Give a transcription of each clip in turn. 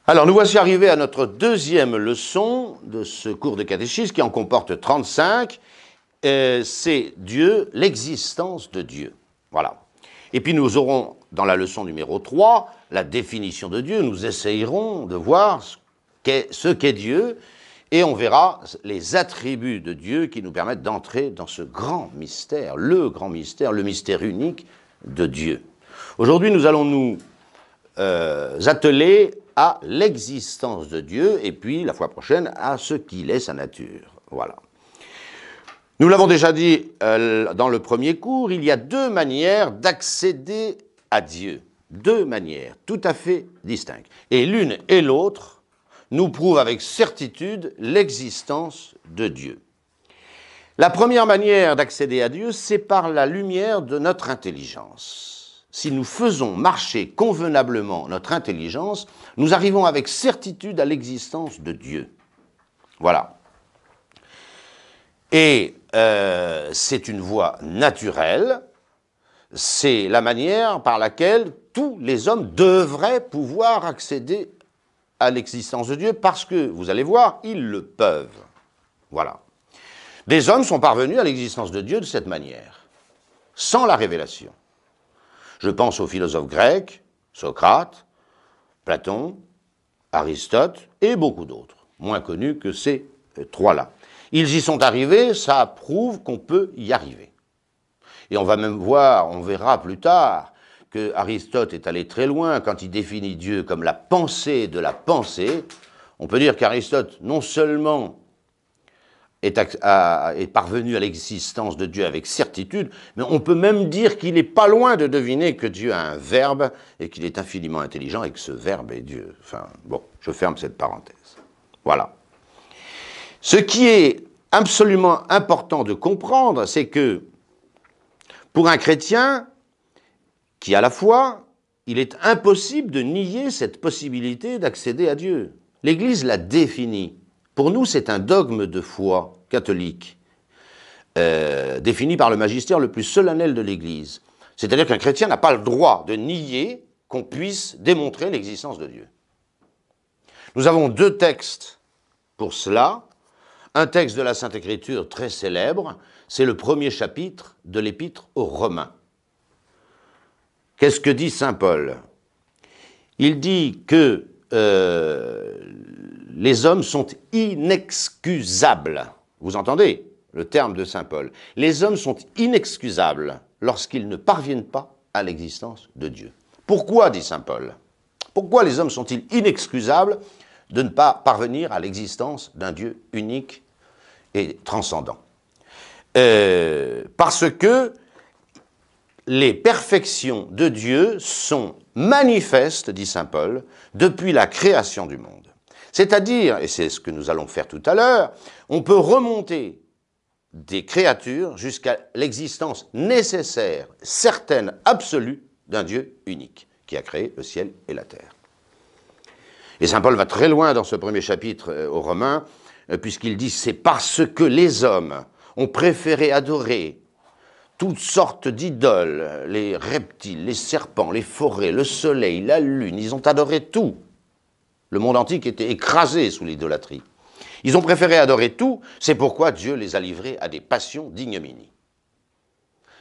Alors, nous voici arrivés à notre deuxième leçon de ce cours de catéchisme qui en comporte 35. C'est Dieu, l'existence de Dieu. Voilà. Et puis nous aurons, dans la leçon numéro 3, la définition de Dieu. Nous essayerons de voir ce qu'est Dieu et on verra les attributs de Dieu qui nous permettent d'entrer dans ce grand mystère, le mystère unique de Dieu. Aujourd'hui, nous allons nous atteler à l'existence de Dieu et puis, la fois prochaine, à ce qu'il est, sa nature. Voilà. Nous l'avons déjà dit dans le premier cours, il y a deux manières d'accéder à Dieu. Deux manières tout à fait distinctes. Et l'une et l'autre nous prouvent avec certitude l'existence de Dieu. La première manière d'accéder à Dieu, c'est par la lumière de notre intelligence. Si nous faisons marcher convenablement notre intelligence, nous arrivons avec certitude à l'existence de Dieu. Voilà. Et c'est une voie naturelle, c'est la manière par laquelle tous les hommes devraient pouvoir accéder à l'existence de Dieu, parce que, vous allez voir, ils le peuvent. Voilà. Des hommes sont parvenus à l'existence de Dieu de cette manière, sans la révélation. Je pense aux philosophes grecs, Socrate, Platon, Aristote et beaucoup d'autres, moins connus que ces trois-là. Ils y sont arrivés, ça prouve qu'on peut y arriver. Et on va même voir, on verra plus tard, que Aristote est allé très loin quand il définit Dieu comme la pensée de la pensée. On peut dire qu'Aristote, non seulement est parvenu à l'existence de Dieu avec certitude, mais on peut même dire qu'il n'est pas loin de deviner que Dieu a un verbe et qu'il est infiniment intelligent et que ce verbe est Dieu. Enfin, bon, je ferme cette parenthèse. Voilà. Ce qui est absolument important de comprendre, c'est que pour un chrétien qui a la foi, il est impossible de nier cette possibilité d'accéder à Dieu. L'Église l'a défini. Pour nous, c'est un dogme de foi catholique, défini par le magistère le plus solennel de l'Église. C'est-à-dire qu'un chrétien n'a pas le droit de nier qu'on puisse démontrer l'existence de Dieu. Nous avons deux textes pour cela. Un texte de la Sainte Écriture très célèbre, c'est le premier chapitre de l'Épître aux Romains. Qu'est-ce que dit saint Paul? Il dit que les hommes sont inexcusables. Vous entendez le terme de saint Paul? Les hommes sont inexcusables lorsqu'ils ne parviennent pas à l'existence de Dieu. Pourquoi, dit saint Paul? Pourquoi les hommes sont-ils inexcusables de ne pas parvenir à l'existence d'un Dieu unique et transcendant? Parce que les perfections de Dieu sont manifestes, dit saint Paul, depuis la création du monde. C'est-à-dire, et c'est ce que nous allons faire tout à l'heure, on peut remonter des créatures jusqu'à l'existence nécessaire, certaine, absolue d'un Dieu unique, qui a créé le ciel et la terre. Et saint Paul va très loin dans ce premier chapitre aux Romains, puisqu'il dit « c'est parce que les hommes ont préféré adorer toutes sortes d'idoles, les reptiles, les serpents, les forêts, le soleil, la lune, ils ont adoré tout. Le monde antique était écrasé sous l'idolâtrie. Ils ont préféré adorer tout, c'est pourquoi Dieu les a livrés à des passions d'ignominie. »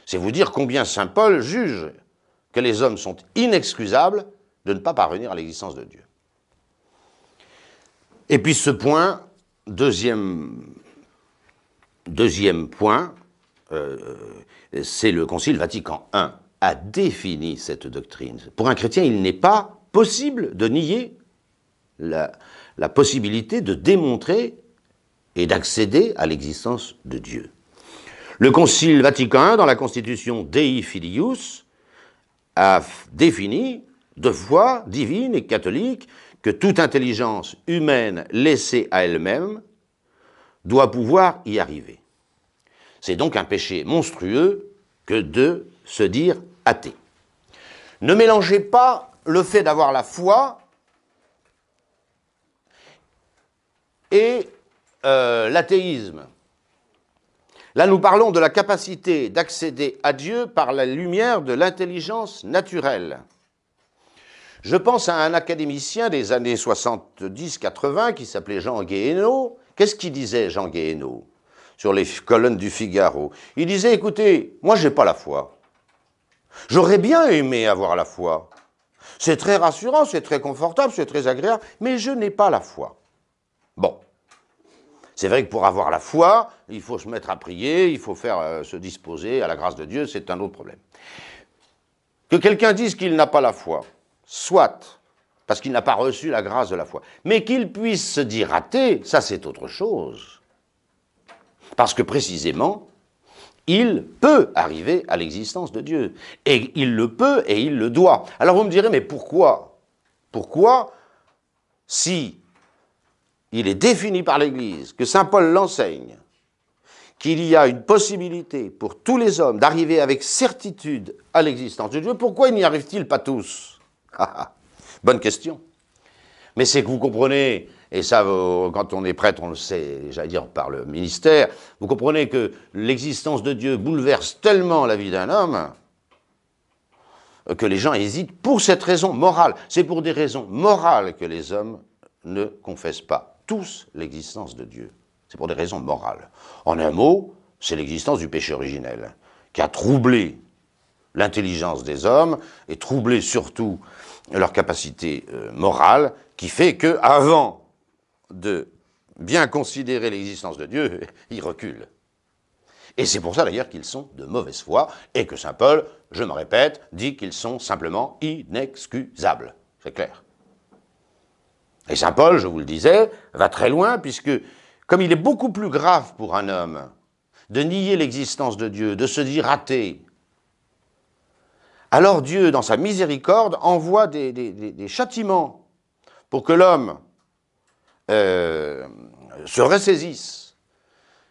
C'est vous dire combien saint Paul juge que les hommes sont inexcusables de ne pas parvenir à l'existence de Dieu. Et puis ce point, deuxième point, c'est le Concile Vatican I a défini cette doctrine. Pour un chrétien, il n'est pas possible de nier la possibilité de démontrer et d'accéder à l'existence de Dieu. Le Concile Vatican I, dans la Constitution Dei Filius, a défini de foi divine et catholique que toute intelligence humaine laissée à elle-même doit pouvoir y arriver. C'est donc un péché monstrueux que de se dire athée. Ne mélangez pas le fait d'avoir la foi et l'athéisme. Là, nous parlons de la capacité d'accéder à Dieu par la lumière de l'intelligence naturelle. Je pense à un académicien des années 70-80 qui s'appelait Jean Guéhenno. Qu'est-ce qu'il disait, Jean Guéhenno, sur les colonnes du Figaro? Il disait, écoutez, moi j'ai pas la foi. J'aurais bien aimé avoir la foi. C'est très rassurant, c'est très confortable, c'est très agréable, mais je n'ai pas la foi. Bon. C'est vrai que pour avoir la foi, il faut se mettre à prier, il faut se disposer à la grâce de Dieu, c'est un autre problème. Que quelqu'un dise qu'il n'a pas la foi, soit parce qu'il n'a pas reçu la grâce de la foi, mais qu'il puisse se dire athée, ça c'est autre chose. Parce que précisément, il peut arriver à l'existence de Dieu. Et il le peut et il le doit. Alors vous me direz, mais pourquoi? Pourquoi, si il est défini par l'Église, que saint Paul l'enseigne, qu'il y a une possibilité pour tous les hommes d'arriver avec certitude à l'existence de Dieu, pourquoi n'y arrivent-ils pas tous? Bonne question. Mais c'est que vous comprenez, et ça, quand on est prêtre, on le sait, j'allais dire par le ministère, vous comprenez que l'existence de Dieu bouleverse tellement la vie d'un homme que les gens hésitent pour cette raison morale. C'est pour des raisons morales que les hommes ne confessent pas tous l'existence de Dieu. C'est pour des raisons morales. En un mot, c'est l'existence du péché originel qui a troublé l'intelligence des hommes et troublé surtout leur capacité morale, qui fait qu'avant de bien considérer l'existence de Dieu, ils reculent. Et c'est pour ça d'ailleurs qu'ils sont de mauvaise foi et que saint Paul, je me répète, dit qu'ils sont simplement inexcusables. C'est clair. Et saint Paul, je vous le disais, va très loin puisque, comme il est beaucoup plus grave pour un homme de nier l'existence de Dieu, de se dire athée, alors Dieu, dans sa miséricorde, envoie des châtiments pour que l'homme se ressaisisse.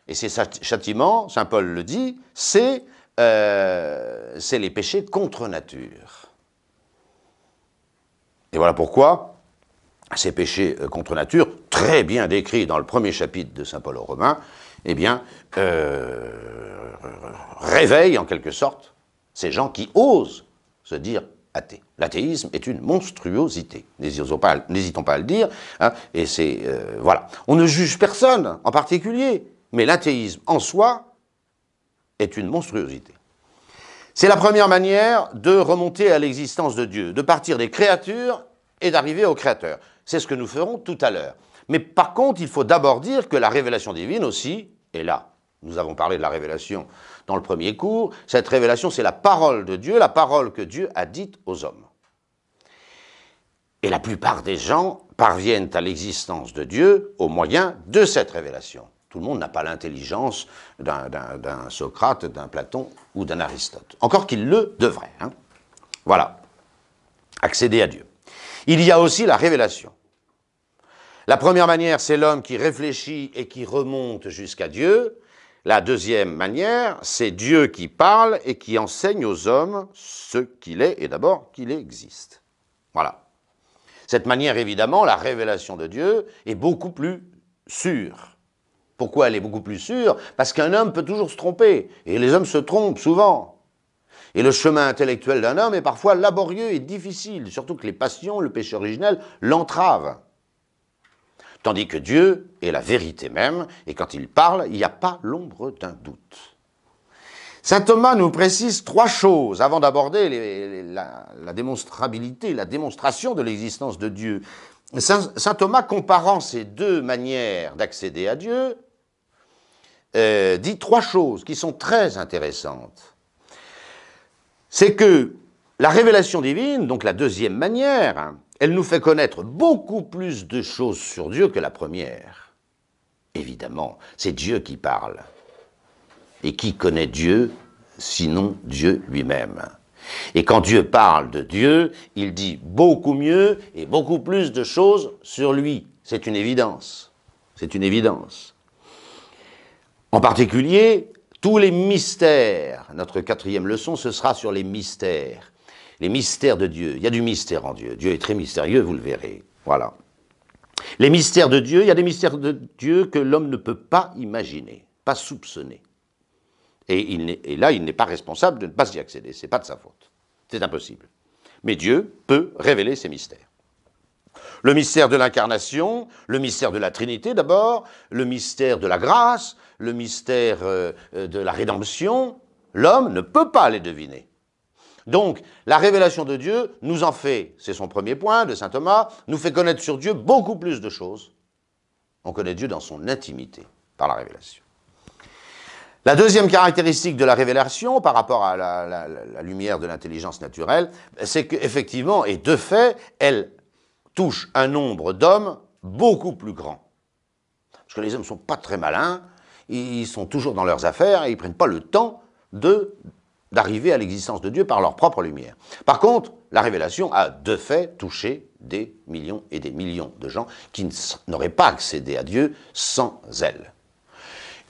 Et ces châtiments, saint Paul le dit, c'est les péchés contre nature. Et voilà pourquoi ces péchés contre nature, très bien décrits dans le premier chapitre de saint Paul aux Romains, eh bien, réveillent en quelque sorte ces gens qui osent se dire athées. L'athéisme est une monstruosité, n'hésitons pas à le dire, hein, et c'est, voilà. On ne juge personne en particulier, mais l'athéisme en soi est une monstruosité. C'est la première manière de remonter à l'existence de Dieu, de partir des créatures et d'arriver au Créateur. C'est ce que nous ferons tout à l'heure. Mais par contre, il faut d'abord dire que la révélation divine aussi est là. Nous avons parlé de la révélation dans le premier cours. Cette révélation, c'est la parole de Dieu, la parole que Dieu a dite aux hommes. Et la plupart des gens parviennent à l'existence de Dieu au moyen de cette révélation. Tout le monde n'a pas l'intelligence d'un Socrate, d'un Platon ou d'un Aristote. Encore qu'il le devrait. Hein. Voilà. Accéder à Dieu. Il y a aussi la révélation. La première manière, c'est l'homme qui réfléchit et qui remonte jusqu'à Dieu. La deuxième manière, c'est Dieu qui parle et qui enseigne aux hommes ce qu'il est et d'abord qu'il existe. Voilà. Cette manière, évidemment, la révélation de Dieu est beaucoup plus sûre. Pourquoi elle est beaucoup plus sûre? Parce qu'un homme peut toujours se tromper, et les hommes se trompent souvent. Et le chemin intellectuel d'un homme est parfois laborieux et difficile, surtout que les passions, le péché originel, l'entravent. Tandis que Dieu est la vérité même, et quand il parle, il n'y a pas l'ombre d'un doute. Saint Thomas nous précise trois choses avant d'aborder la démonstrabilité, la démonstration de l'existence de Dieu. Saint Thomas, comparant ces deux manières d'accéder à Dieu, dit trois choses qui sont très intéressantes. C'est que la révélation divine, donc la deuxième manière, elle nous fait connaître beaucoup plus de choses sur Dieu que la première. Évidemment, c'est Dieu qui parle. Et qui connaît Dieu, sinon Dieu lui-même? Et quand Dieu parle de Dieu, il dit beaucoup mieux et beaucoup plus de choses sur lui. C'est une évidence. C'est une évidence. En particulier, tous les mystères. Notre quatrième leçon, ce sera sur les mystères. Les mystères de Dieu. Il y a du mystère en Dieu. Dieu est très mystérieux, vous le verrez. Voilà. Les mystères de Dieu, il y a des mystères de Dieu que l'homme ne peut pas imaginer, pas soupçonner. Et là, il n'est pas responsable de ne pas y accéder. Ce n'est pas de sa faute. C'est impossible. Mais Dieu peut révéler ses mystères. Le mystère de l'incarnation, le mystère de la Trinité d'abord, le mystère de la grâce, le mystère de la rédemption, l'homme ne peut pas les deviner. Donc, la révélation de Dieu nous en fait, c'est son premier point de saint Thomas, nous fait connaître sur Dieu beaucoup plus de choses. On connaît Dieu dans son intimité, par la révélation. La deuxième caractéristique de la révélation, par rapport à la lumière de l'intelligence naturelle, c'est qu'effectivement, et de fait, elle touche un nombre d'hommes beaucoup plus grand. Parce que les hommes ne sont pas très malins, ils sont toujours dans leurs affaires et ils ne prennent pas le temps d'arriver à l'existence de Dieu par leur propre lumière. Par contre, la révélation a de fait touché des millions et des millions de gens qui n'auraient pas accédé à Dieu sans elle.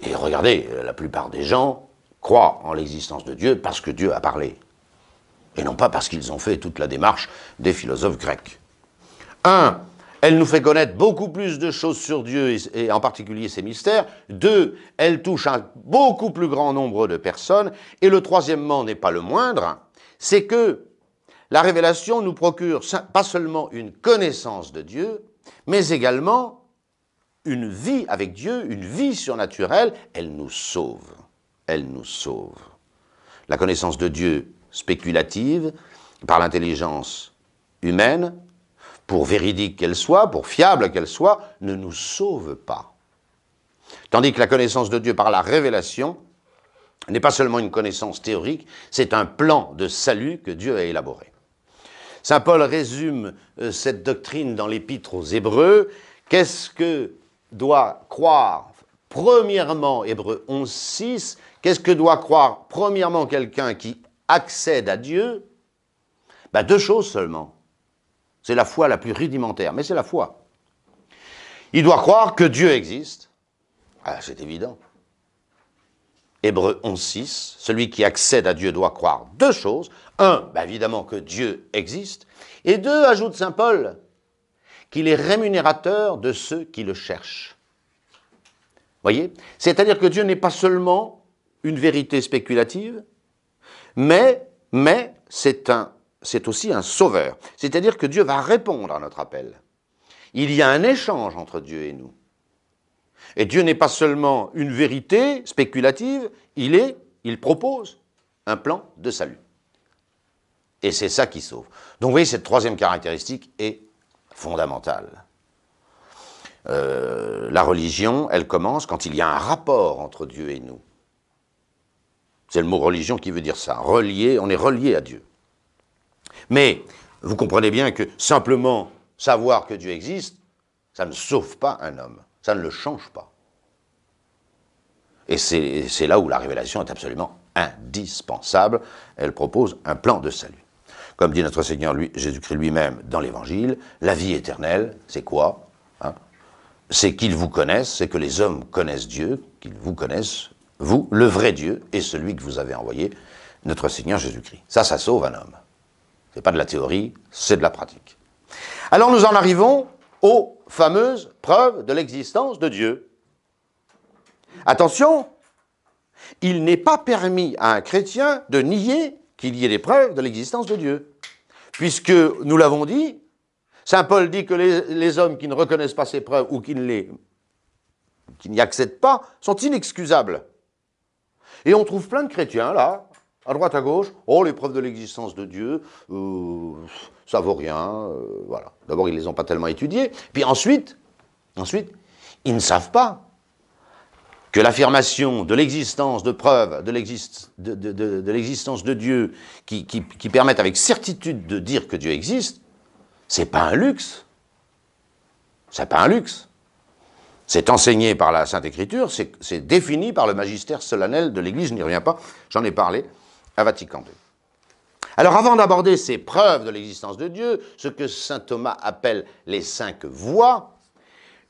Et regardez, la plupart des gens croient en l'existence de Dieu parce que Dieu a parlé, et non pas parce qu'ils ont fait toute la démarche des philosophes grecs. Elle nous fait connaître beaucoup plus de choses sur Dieu, et en particulier ses mystères. 2, elle touche un beaucoup plus grand nombre de personnes. Et le troisièmement n'est pas le moindre, c'est que la révélation nous procure pas seulement une connaissance de Dieu, mais également une vie avec Dieu, une vie surnaturelle. Elle nous sauve. Elle nous sauve. La connaissance de Dieu spéculative, par l'intelligence humaine, pour véridique qu'elle soit, pour fiable qu'elle soit, ne nous sauve pas. Tandis que la connaissance de Dieu par la révélation n'est pas seulement une connaissance théorique, c'est un plan de salut que Dieu a élaboré. Saint Paul résume cette doctrine dans l'Épître aux Hébreux. Qu'est-ce que doit croire, premièrement, Hébreux 11.6, qu'est-ce que doit croire, premièrement, quelqu'un qui accède à Dieu? 2 choses seulement. C'est la foi la plus rudimentaire, mais c'est la foi. Il doit croire que Dieu existe. C'est évident. Hébreux 11.6, celui qui accède à Dieu doit croire 2 choses. 1, évidemment que Dieu existe. Et 2, ajoute saint Paul, qu'il est rémunérateur de ceux qui le cherchent. Voyez? C'est-à-dire que Dieu n'est pas seulement une vérité spéculative, mais c'est aussi un sauveur. C'est-à-dire que Dieu va répondre à notre appel. Il y a un échange entre Dieu et nous. Et Dieu n'est pas seulement une vérité spéculative, il propose un plan de salut. Et c'est ça qui sauve. Donc vous voyez, cette troisième caractéristique est fondamentale. La religion, elle commence quand il y a un rapport entre Dieu et nous. C'est le mot religion qui veut dire ça. Relié, on est relié à Dieu. Mais vous comprenez bien que simplement savoir que Dieu existe, ça ne sauve pas un homme, ça ne le change pas. Et c'est là où la révélation est absolument indispensable. Elle propose un plan de salut. Comme dit notre Seigneur Jésus-Christ lui-même dans l'Évangile, la vie éternelle, c'est quoi? C'est qu'ils vous connaissent, c'est que les hommes connaissent Dieu, qu'ils vous connaissent, vous, le vrai Dieu, et celui que vous avez envoyé, notre Seigneur Jésus-Christ. Ça sauve un homme. Ce n'est pas de la théorie, c'est de la pratique. Alors nous en arrivons aux fameuses preuves de l'existence de Dieu. Attention, il n'est pas permis à un chrétien de nier qu'il y ait des preuves de l'existence de Dieu. Puisque, nous l'avons dit, saint Paul dit que les hommes qui ne reconnaissent pas ces preuves ou qui n'y accèdent pas sont inexcusables. Et on trouve plein de chrétiens, là, à droite, à gauche, les preuves de l'existence de Dieu, ça vaut rien, voilà. D'abord, ils ne les ont pas tellement étudiées, puis ensuite, ils ne savent pas que l'affirmation de l'existence, de preuves de l'existence de Dieu, qui permettent avec certitude de dire que Dieu existe, c'est pas un luxe. C'est pas un luxe. C'est enseigné par la Sainte Écriture, c'est défini par le magistère solennel de l'Église, je n'y reviens pas, j'en ai parlé à Vatican II. Alors avant d'aborder ces preuves de l'existence de Dieu, ce que saint Thomas appelle les 5 voies,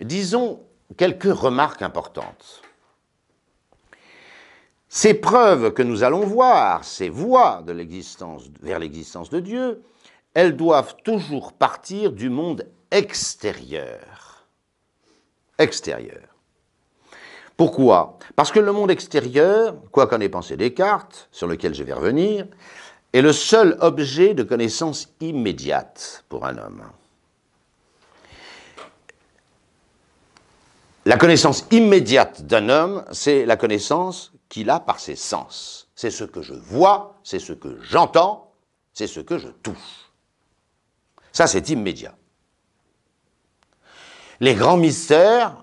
disons quelques remarques importantes. Ces preuves que nous allons voir, ces voies de l'existence, vers l'existence de Dieu, elles doivent toujours partir du monde extérieur. Extérieur. Pourquoi? Parce que le monde extérieur, quoi qu'en ait pensé Descartes, sur lequel je vais revenir, est le seul objet de connaissance immédiate pour un homme. La connaissance immédiate d'un homme, c'est la connaissance qu'il a par ses sens. C'est ce que je vois, c'est ce que j'entends, c'est ce que je touche. Ça, c'est immédiat. Les grands mystères,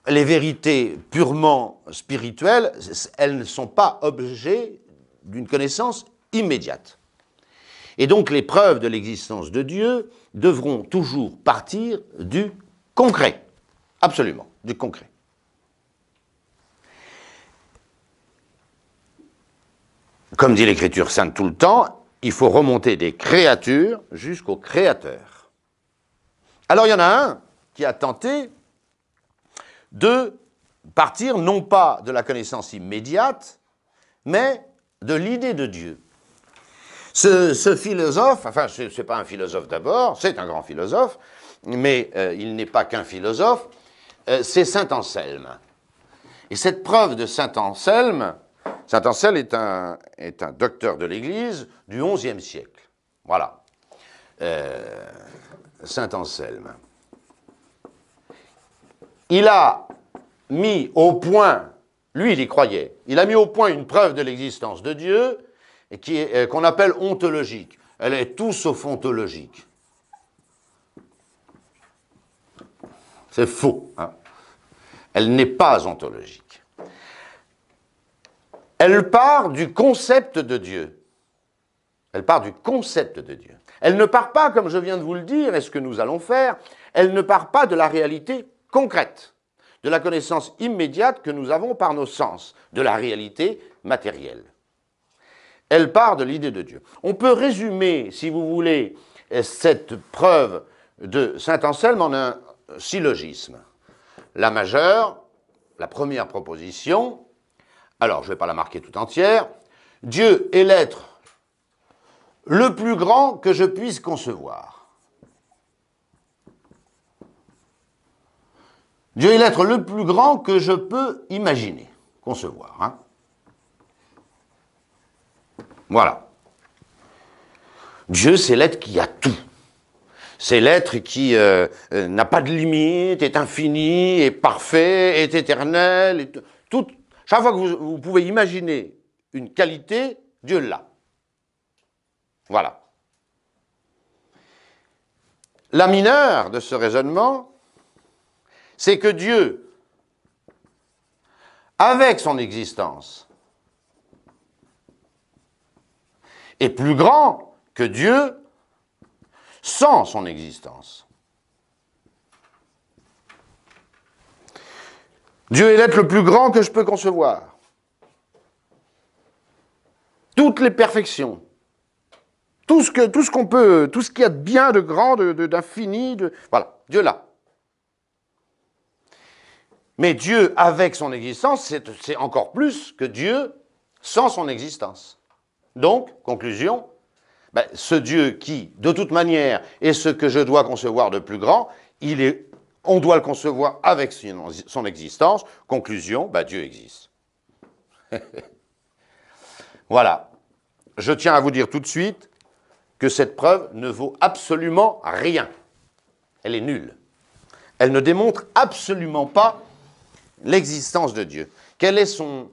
les vérités purement spirituelles, elles ne sont pas objets d'une connaissance immédiate. Et donc les preuves de l'existence de Dieu devront toujours partir du concret. Absolument, du concret. Comme dit l'Écriture sainte tout le temps, il faut remonter des créatures jusqu'au Créateur. Alors il y en a un qui a tenté de partir non pas de la connaissance immédiate, mais de l'idée de Dieu. Ce philosophe, enfin ce n'est pas un philosophe d'abord, c'est un grand philosophe, mais il n'est pas qu'un philosophe, c'est saint Anselme. Et cette preuve de saint Anselme est un docteur de l'Église du XIe siècle. Voilà. Saint Anselme. Il a mis au point, lui il y croyait, il a mis au point une preuve de l'existence de Dieu qu'on appelle ontologique. Elle est tout sauf ontologique. C'est faux. Hein. Elle n'est pas ontologique. Elle part du concept de Dieu. Elle part du concept de Dieu. Elle ne part pas, comme je viens de vous le dire, et ce que nous allons faire, elle ne part pas de la réalité concrète, de la connaissance immédiate que nous avons par nos sens, de la réalité matérielle. Elle part de l'idée de Dieu. On peut résumer, si vous voulez, cette preuve de saint Anselme en un syllogisme. La majeure, la première proposition, alors je ne vais pas la marquer tout entière, Dieu est l'être le plus grand que je puisse concevoir. Dieu est l'être le plus grand que je peux imaginer, concevoir. Hein. Voilà. Dieu, c'est l'être qui a tout. C'est l'être qui n'a pas de limite, est infini, est parfait, est éternel. Est tout. Chaque fois que vous pouvez imaginer une qualité, Dieu l'a. Voilà. La mineure de ce raisonnement, c'est que Dieu, avec son existence, est plus grand que Dieu sans son existence. Dieu est l'être le plus grand que je peux concevoir. Toutes les perfections, tout ce qu'on peut, tout ce qu'il y a de bien, de grand, d'infini, voilà, Dieu l'a. Mais Dieu avec son existence, c'est encore plus que Dieu sans son existence. Donc, conclusion, ce Dieu qui, de toute manière, est ce que je dois concevoir de plus grand, on doit le concevoir avec son existence. Conclusion, Dieu existe. Voilà. Je tiens à vous dire tout de suite que cette preuve ne vaut absolument rien. Elle est nulle. Elle ne démontre absolument pas l'existence de Dieu. Quel est son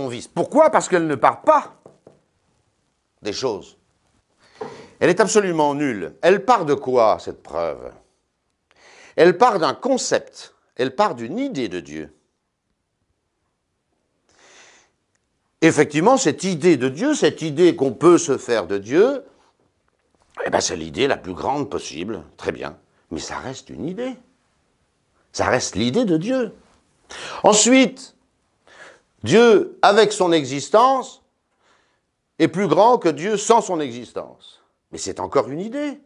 vice? Pourquoi? Parce qu'elle ne part pas des choses. Elle est absolument nulle. Elle part de quoi, cette preuve? Elle part d'un concept, elle part d'une idée de Dieu. Effectivement, cette idée de Dieu, cette idée qu'on peut se faire de Dieu, c'est l'idée la plus grande possible, très bien. Mais ça reste une idée. Ça reste l'idée de Dieu. Ensuite, Dieu, avec son existence, est plus grand que Dieu sans son existence. Mais c'est encore une idée.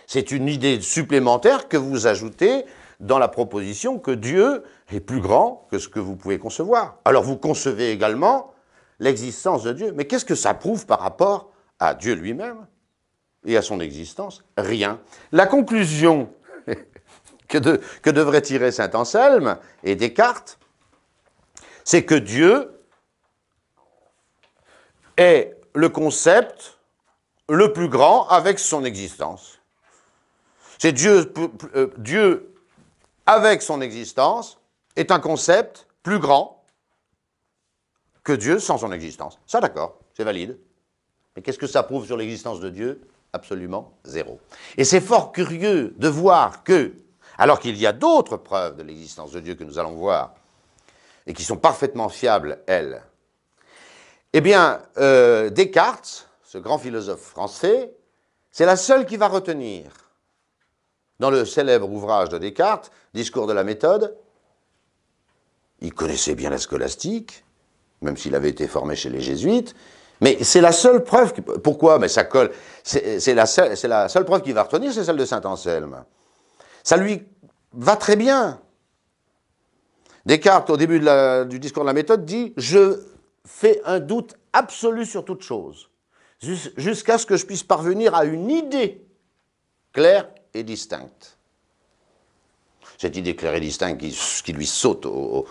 C'est une idée supplémentaire que vous ajoutez dans la proposition que Dieu est plus grand que ce que vous pouvez concevoir. Alors vous concevez également l'existence de Dieu. Mais qu'est-ce que ça prouve par rapport à Dieu lui-même et à son existence? Rien. La conclusion que devrait tirer saint Anselme et Descartes, c'est que Dieu est le concept le plus grand avec son existence. C'est Dieu, Dieu avec son existence est un concept plus grand que Dieu sans son existence. Ça, d'accord, c'est valide. Mais qu'est-ce que ça prouve sur l'existence de Dieu? Absolument zéro. Et c'est fort curieux de voir que, alors qu'il y a d'autres preuves de l'existence de Dieu que nous allons voir, et qui sont parfaitement fiables, elles, eh bien, Descartes, ce grand philosophe français, c'est la seule qui va retenir, dans le célèbre ouvrage de Descartes, Discours de la méthode, il connaissait bien la scolastique, même s'il avait été formé chez les jésuites, mais c'est la seule preuve. Pourquoi? Mais ça colle. C'est la seule preuve qu'il va retenir, c'est celle de saint Anselme. Ça lui va très bien. Descartes, au début du discours de la méthode, dit « Je fais un doute absolu sur toute chose, jusqu'à ce que je puisse parvenir à une idée claire et distincte. » Cette idée claire et distincte qui lui saute aux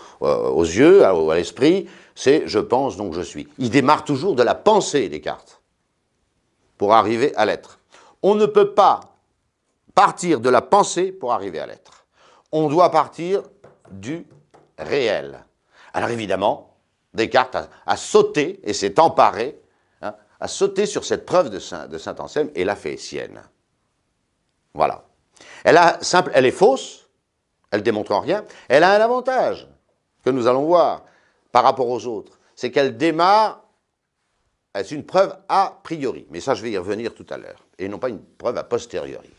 yeux, à l'esprit, c'est « je pense, donc je suis ». Il démarre toujours de la pensée, Descartes, pour arriver à l'être. On ne peut pas partir de la pensée pour arriver à l'être. On doit partir du réel. Alors évidemment, Descartes a sauté et s'est emparé, a sauté sur cette preuve de saint Anselme et l'a fait sienne. Voilà. Elle est fausse, elle ne démontre rien. Elle a un avantage que nous allons voir par rapport aux autres. C'est qu'elle démarre, c'est une preuve a priori. Mais ça, je vais y revenir tout à l'heure. Et non pas une preuve a posteriori.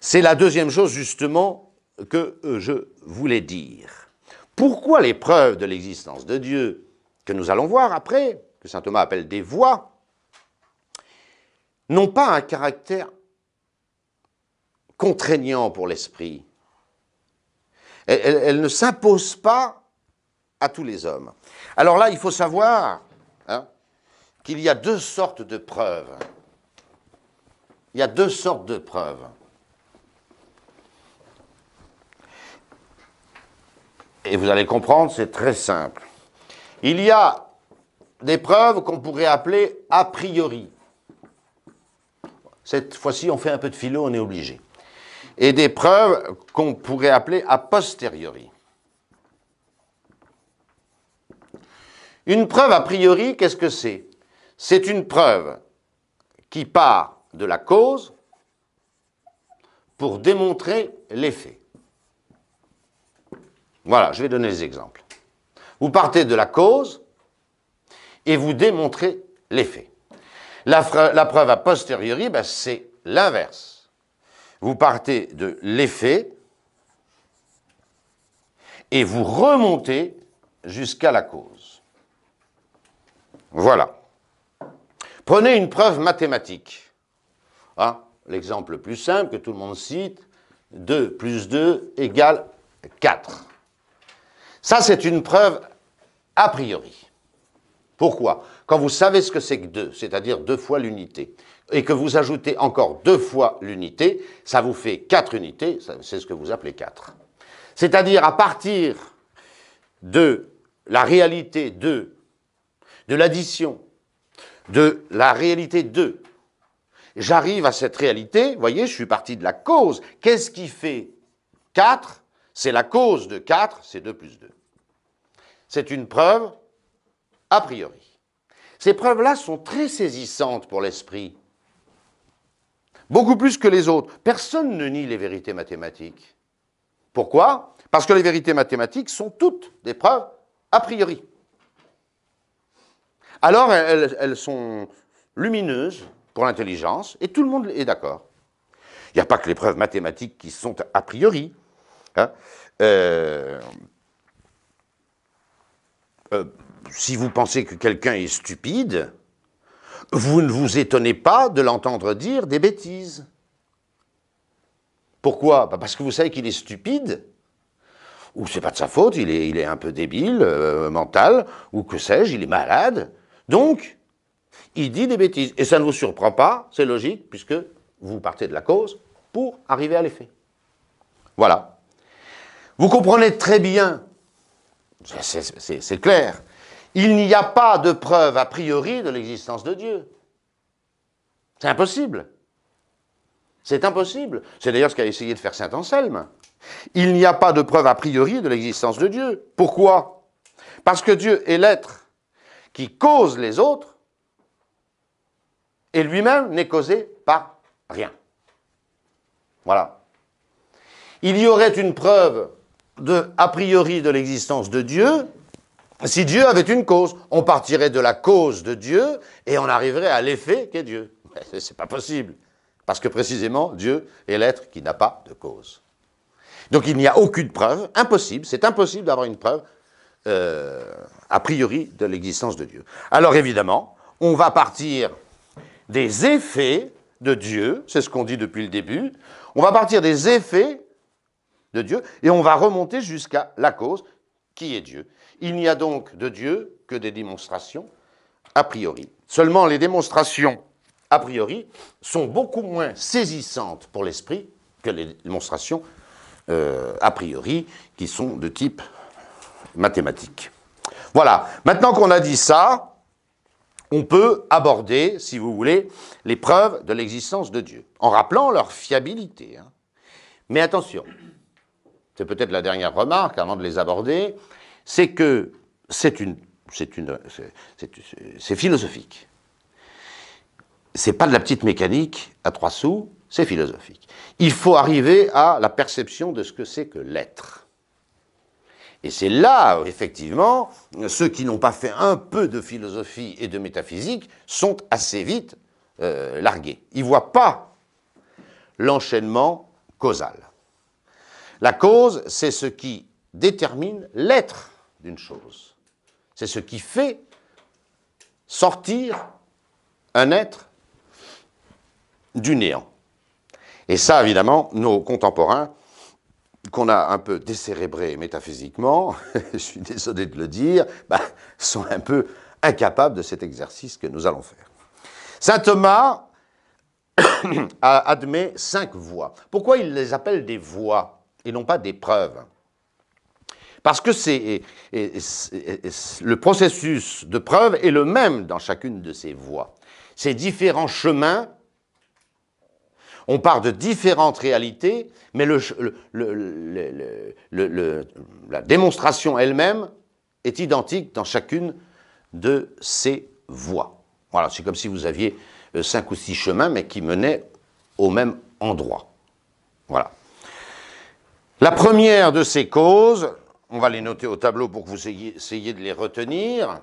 C'est la deuxième chose, justement, que je voulais dire. Pourquoi les preuves de l'existence de Dieu, que nous allons voir après, que saint Thomas appelle des voies, n'ont pas un caractère contraignant pour l'esprit? Elle ne s'impose pas à tous les hommes. Alors là, il faut savoir qu'il y a deux sortes de preuves. Il y a deux sortes de preuves. Et vous allez comprendre, c'est très simple. Il y a des preuves qu'on pourrait appeler a priori. Cette fois-ci, on fait un peu de philo, on est obligé. Et des preuves qu'on pourrait appeler a posteriori. Une preuve a priori, qu'est-ce que c'est? C'est une preuve qui part de la cause pour démontrer l'effet. Voilà, je vais donner des exemples. Vous partez de la cause et vous démontrez l'effet. La preuve a posteriori, ben, c'est l'inverse. Vous partez de l'effet et vous remontez jusqu'à la cause. Voilà. Prenez une preuve mathématique. L'exemple le plus simple que tout le monde cite, 2 plus 2 égale 4. Ça, c'est une preuve a priori. Pourquoi? Quand vous savez ce que c'est que 2, c'est-à-dire 2 fois l'unité, et que vous ajoutez encore 2 fois l'unité, ça vous fait 4 unités, c'est ce que vous appelez 4. C'est-à-dire à partir de la réalité 2, de l'addition, de la réalité 2, j'arrive à cette réalité, vous voyez, je suis parti de la cause. Qu'est-ce qui fait 4? C'est la cause de 4, c'est 2 plus 2. C'est une preuve a priori. Ces preuves-là sont très saisissantes pour l'esprit. Beaucoup plus que les autres. Personne ne nie les vérités mathématiques. Pourquoi? Parce que les vérités mathématiques sont toutes des preuves a priori. Alors, elles sont lumineuses pour l'intelligence, et tout le monde est d'accord. Il n'y a pas que les preuves mathématiques qui sont a priori. Si vous pensez que quelqu'un est stupide, vous ne vous étonnez pas de l'entendre dire des bêtises. Pourquoi? Parce que vous savez qu'il est stupide, ou c'est pas de sa faute, il est un peu débile, mental, ou que sais-je, il est malade. Donc, il dit des bêtises. Et ça ne vous surprend pas, c'est logique, puisque vous partez de la cause pour arriver à l'effet. Voilà. Vous comprenez très bien, c'est clair, Il n'y a pas de preuve a priori de l'existence de Dieu. C'est impossible. C'est impossible. C'est d'ailleurs ce qu'a essayé de faire saint Anselme. Il n'y a pas de preuve a priori de l'existence de Dieu. Pourquoi? Parce que Dieu est l'être qui cause les autres et lui-même n'est causé par rien. Voilà. Il y aurait une preuve a priori de l'existence de Dieu si Dieu avait une cause. On partirait de la cause de Dieu et on arriverait à l'effet qu'est Dieu. Mais c'est pas possible. Parce que précisément, Dieu est l'être qui n'a pas de cause. Donc il n'y a aucune preuve, impossible, c'est impossible d'avoir une preuve a priori de l'existence de Dieu. Alors évidemment, on va partir des effets de Dieu, c'est ce qu'on dit depuis le début, on va partir des effets de Dieu et on va remonter jusqu'à la cause qui est Dieu. Il n'y a donc de Dieu que des démonstrations a priori. Seulement les démonstrations a priori sont beaucoup moins saisissantes pour l'esprit que les démonstrations a priori qui sont de type mathématique. Voilà, maintenant qu'on a dit ça, on peut aborder, si vous voulez, les preuves de l'existence de Dieu, en rappelant leur fiabilité. Hein. Mais attention, c'est peut-être la dernière remarque avant de les aborder, c'est que c'est philosophique. C'est pas de la petite mécanique à 3 sous, c'est philosophique. Il faut arriver à la perception de ce que c'est que l'être. Et c'est là, effectivement, ceux qui n'ont pas fait un peu de philosophie et de métaphysique sont assez vite largués. Ils ne voient pas l'enchaînement causal. La cause, c'est ce qui détermine l'être d'une chose. C'est ce qui fait sortir un être du néant. Et ça, évidemment, nos contemporains, qu'on a un peu décérébrés métaphysiquement, je suis désolé de le dire, sont un peu incapables de cet exercice que nous allons faire. Saint Thomas admet 5 voies. Pourquoi il les appelle des voies et non pas des preuves? Parce que le processus de preuve est le même dans chacune de ces voies. Ces différents chemins, on part de différentes réalités, mais la démonstration elle-même est identique dans chacune de ces voies. Voilà, c'est comme si vous aviez 5 ou 6 chemins, mais qui menaient au même endroit. Voilà. La première de ces causes, on va les noter au tableau pour que vous essayiez de les retenir.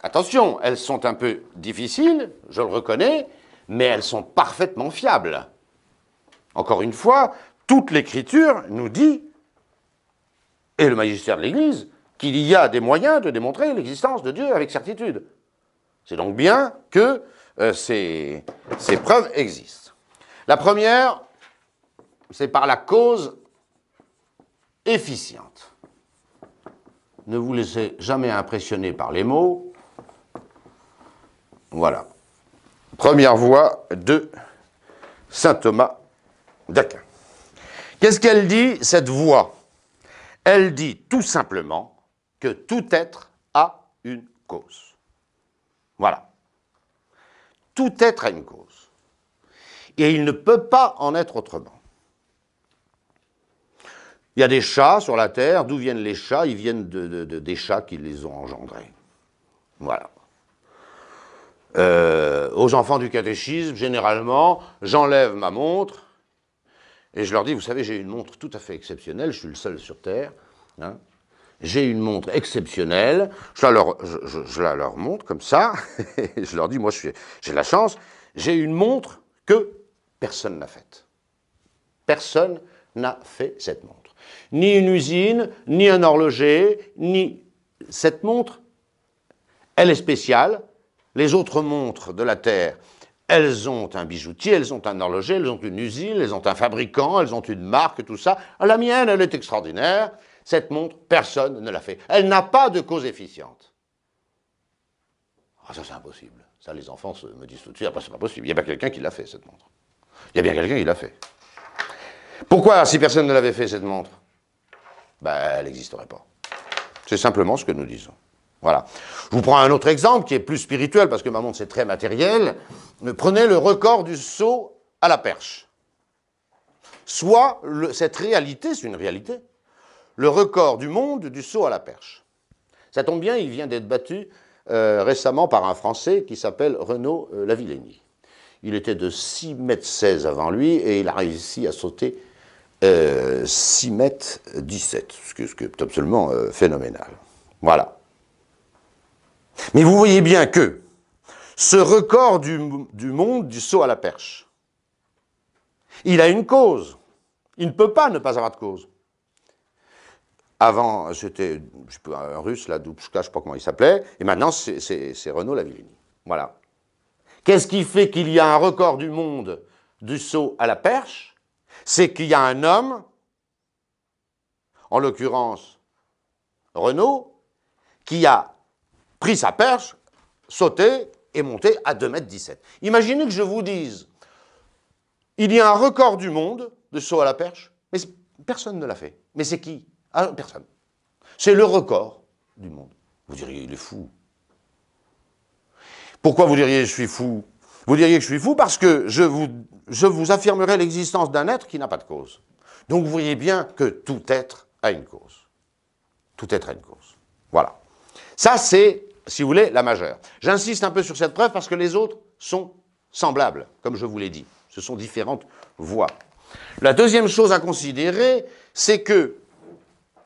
Attention, elles sont un peu difficiles, je le reconnais, mais elles sont parfaitement fiables. Encore une fois, toute l'Écriture nous dit, et le magistère de l'Église, qu'il y a des moyens de démontrer l'existence de Dieu avec certitude. C'est donc bien que ces preuves existent. La première, c'est par la cause efficiente. Ne vous laissez jamais impressionner par les mots. Voilà. Première voie de saint Thomas d'Aquin. Qu'est-ce qu'elle dit, cette voie? Elle dit tout simplement que tout être a une cause. Voilà. Tout être a une cause. Et il ne peut pas en être autrement. Il y a des chats sur la terre. D'où viennent les chats? Ils viennent des chats qui les ont engendrés. Voilà. Aux enfants du catéchisme, généralement, j'enlève ma montre et je leur dis, vous savez, j'ai une montre tout à fait exceptionnelle, je suis le seul sur Terre, hein. J'ai une montre exceptionnelle, je la leur montre comme ça, et je leur dis, moi j'ai la chance, j'ai une montre que personne n'a faite. Personne n'a fait cette montre. Ni une usine, ni un horloger, ni cette montre, elle est spéciale. Les autres montres de la Terre, elles ont un bijoutier, elles ont un horloger, elles ont une usine, elles ont un fabricant, elles ont une marque, tout ça. La mienne, elle est extraordinaire. Cette montre, personne ne l'a fait. Elle n'a pas de cause efficiente. Ah, ça, c'est impossible. Ça, les enfants me disent tout de suite, après, c'est pas possible. Il y a bien quelqu'un qui l'a fait, cette montre. Il y a bien quelqu'un qui l'a fait. Pourquoi, si personne ne l'avait fait, cette montre? Elle n'existerait pas. C'est simplement ce que nous disons. Voilà. Je vous prends un autre exemple qui est plus spirituel, parce que ma montre c'est très matériel. Prenez le record du saut à la perche. Soit cette réalité, c'est une réalité, le record du monde du saut à la perche. Ça tombe bien, il vient d'être battu récemment par un Français qui s'appelle Renaud Lavillenie. Il était de 6,16 m avant lui et il a réussi à sauter 6,17 m, ce qui est absolument phénoménal. Voilà. Mais vous voyez bien que ce record du monde du saut à la perche, il a une cause. Il ne peut pas ne pas avoir de cause. Avant, c'était un russe, là, Dubchka, je ne sais pas comment il s'appelait, et maintenant, c'est Renaud Lavillenie. Voilà. Qu'est-ce qui fait qu'il y a un record du monde du saut à la perche? C'est qu'il y a un homme, en l'occurrence Renaud, qui a pris sa perche, sauté et monté à 2,17 m. Imaginez que je vous dise, il y a un record du monde de saut à la perche, mais personne ne l'a fait. Mais c'est qui? Ah, personne. C'est le record du monde. Vous diriez, il est fou. Pourquoi vous diriez, je suis fou? Vous diriez que je suis fou parce que je vous affirmerai l'existence d'un être qui n'a pas de cause. Donc vous voyez bien que tout être a une cause. Tout être a une cause. Voilà. Ça, c'est, si vous voulez, la majeure. J'insiste un peu sur cette preuve parce que les autres sont semblables, comme je vous l'ai dit. Ce sont différentes voies. La deuxième chose à considérer, c'est que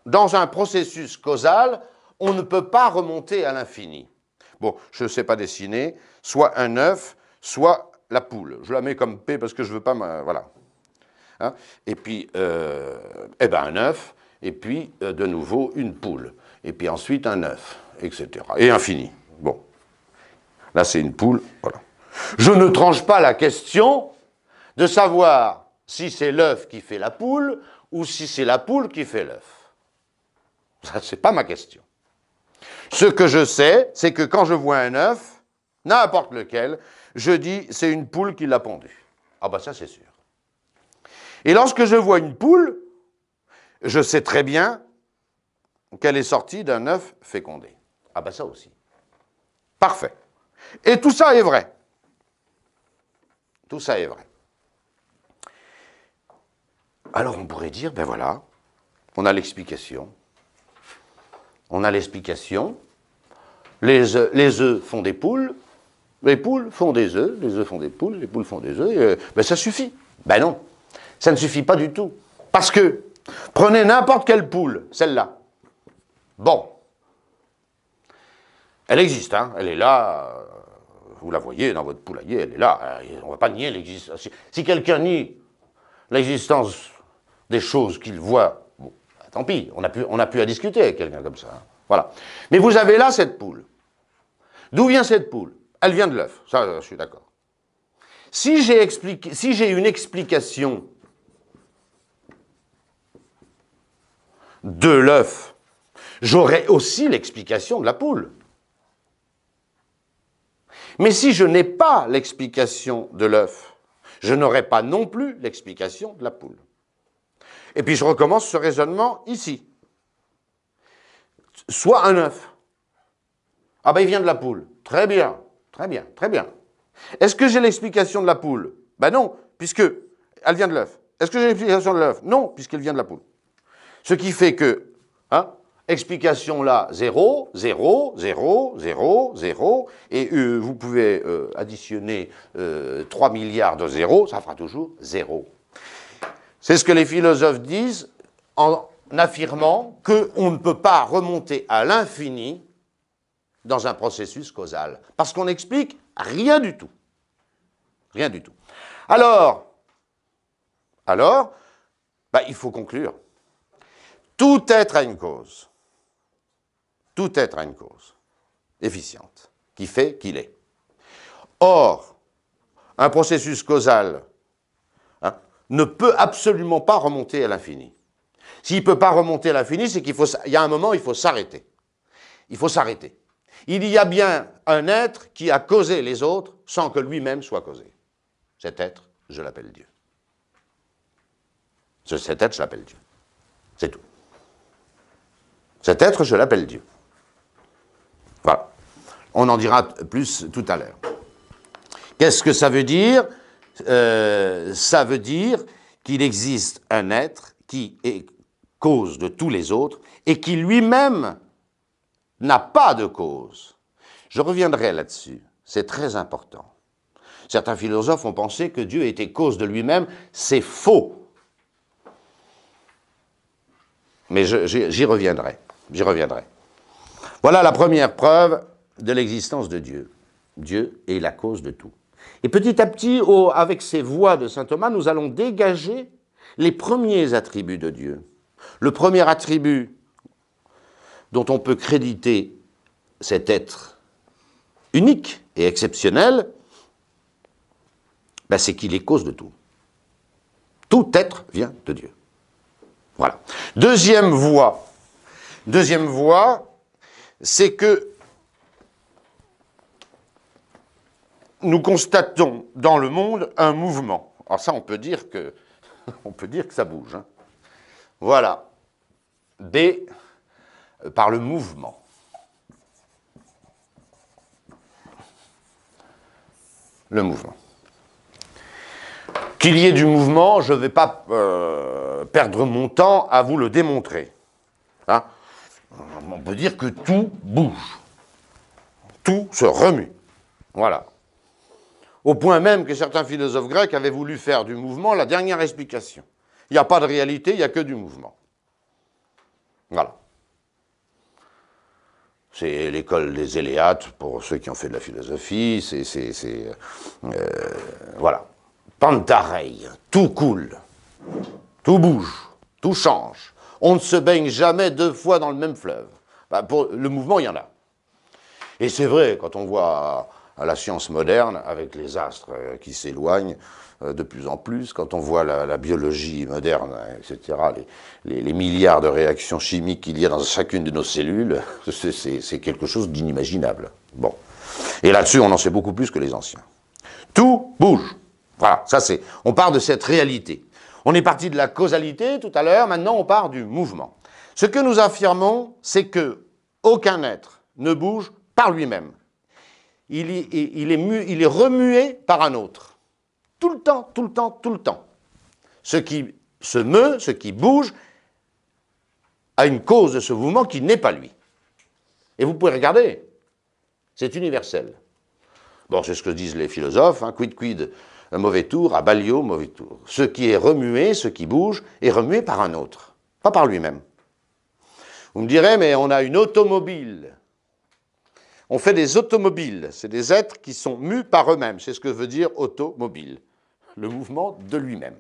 dans un processus causal, on ne peut pas remonter à l'infini. Bon, je ne sais pas dessiner, soit un œuf, soit la poule. Je la mets comme P parce que je ne veux pas... Voilà. Hein? Et puis, un œuf, et puis, de nouveau, une poule. Et puis ensuite, un œuf, etc. Et infini. Bon. Là, c'est une poule. Voilà. Je ne tranche pas la question de savoir si c'est l'œuf qui fait la poule ou si c'est la poule qui fait l'œuf. Ça, c'est pas ma question. Ce que je sais, c'est que quand je vois un œuf, n'importe lequel, je dis c'est une poule qui l'a pondu. Ah ben ça, c'est sûr. Et lorsque je vois une poule, je sais très bien qu'elle est sortie d'un œuf fécondé. Ah ben ça aussi. Parfait. Et tout ça est vrai. Tout ça est vrai. Alors on pourrait dire, ben voilà, on a l'explication. On a l'explication. Les œufs font des poules, les poules font des œufs, les œufs font des poules, les poules font des œufs, ben ça suffit. Ben non, ça ne suffit pas du tout. Parce que, prenez n'importe quelle poule, celle-là. Bon. Elle existe, hein, elle est là, vous la voyez dans votre poulailler, elle est là, on ne va pas nier l'existence. Si quelqu'un nie l'existence des choses qu'il voit, bon, tant pis, on n'a plus à discuter avec quelqu'un comme ça. Hein. Voilà. Mais vous avez là cette poule. D'où vient cette poule? Elle vient de l'œuf, ça je suis d'accord. Si j'ai une explication de l'œuf, j'aurai aussi l'explication de la poule. Mais si je n'ai pas l'explication de l'œuf, je n'aurai pas non plus l'explication de la poule. Et puis je recommence ce raisonnement ici. Soit un œuf. Ah ben il vient de la poule. Très bien, très bien, très bien. Est-ce que j'ai l'explication de la poule? Ben non, puisque elle vient de l'œuf. Est-ce que j'ai l'explication de l'œuf? Non, puisqu'elle vient de la poule. Ce qui fait que, hein, explication là, 0, 0, 0, 0, 0, et vous pouvez additionner 3 milliards de zéros, ça fera toujours 0. C'est ce que les philosophes disent en affirmant qu'on ne peut pas remonter à l'infini dans un processus causal, parce qu'on n'explique rien du tout. Rien du tout. Alors, il faut conclure. Tout être a une cause. Tout être a une cause efficiente, qui fait qu'il est. Or, un processus causal ne peut absolument pas remonter à l'infini. S'il ne peut pas remonter à l'infini, c'est qu'il y a un moment, il faut s'arrêter. Il faut s'arrêter. Il y a bien un être qui a causé les autres sans que lui-même soit causé. Cet être, je l'appelle Dieu. Cet être, je l'appelle Dieu. C'est tout. Cet être, je l'appelle Dieu. On en dira plus tout à l'heure. Qu'est-ce que ça veut dire? Ça veut dire qu'il existe un être qui est cause de tous les autres et qui lui-même n'a pas de cause. Je reviendrai là-dessus, c'est très important. Certains philosophes ont pensé que Dieu était cause de lui-même, c'est faux. Mais j'y reviendrai, Voilà la première preuve de l'existence de Dieu. Dieu est la cause de tout. Et petit à petit, avec ces voies de saint Thomas, nous allons dégager les premiers attributs de Dieu. Le premier attribut dont on peut créditer cet être unique et exceptionnel, ben c'est qu'il est cause de tout. Tout être vient de Dieu. Voilà. Deuxième voie, c'est que nous constatons dans le monde un mouvement. Alors ça, on peut dire que ça bouge. Hein. Voilà. B, par le mouvement. Le mouvement. Qu'il y ait du mouvement, je ne vais pas perdre mon temps à vous le démontrer. Hein? On peut dire que tout bouge. Tout se remue. Voilà. Au point même que certains philosophes grecs avaient voulu faire du mouvement la dernière explication. Il n'y a pas de réalité, il n'y a que du mouvement. Voilà. C'est l'école des Éléates, pour ceux qui ont fait de la philosophie, voilà. Pantarei, tout coule, tout bouge, tout change. On ne se baigne jamais deux fois dans le même fleuve. Ben, pour le mouvement, il y en a. Et c'est vrai, quand on voit à la science moderne, avec les astres qui s'éloignent de plus en plus, quand on voit la biologie moderne, etc., les milliards de réactions chimiques qu'il y a dans chacune de nos cellules, c'est quelque chose d'inimaginable. Bon. Et là-dessus, on en sait beaucoup plus que les anciens. Tout bouge. Voilà, ça c'est. On part de cette réalité. On est parti de la causalité tout à l'heure, maintenant on part du mouvement. Ce que nous affirmons, c'est que aucun être ne bouge par lui-même. Il est remué par un autre. Tout le temps, tout le temps, tout le temps. Ce qui se meut, ce qui bouge, a une cause de ce mouvement qui n'est pas lui. Et vous pouvez regarder, c'est universel. Bon, c'est ce que disent les philosophes, hein, quid, un mauvais tour, à Ballio, mauvais tour. Ce qui est remué, ce qui bouge, est remué par un autre, pas par lui-même. Vous me direz, mais on a une automobile. On fait des automobiles, c'est des êtres qui sont mus par eux-mêmes, c'est ce que veut dire automobile, le mouvement de lui-même.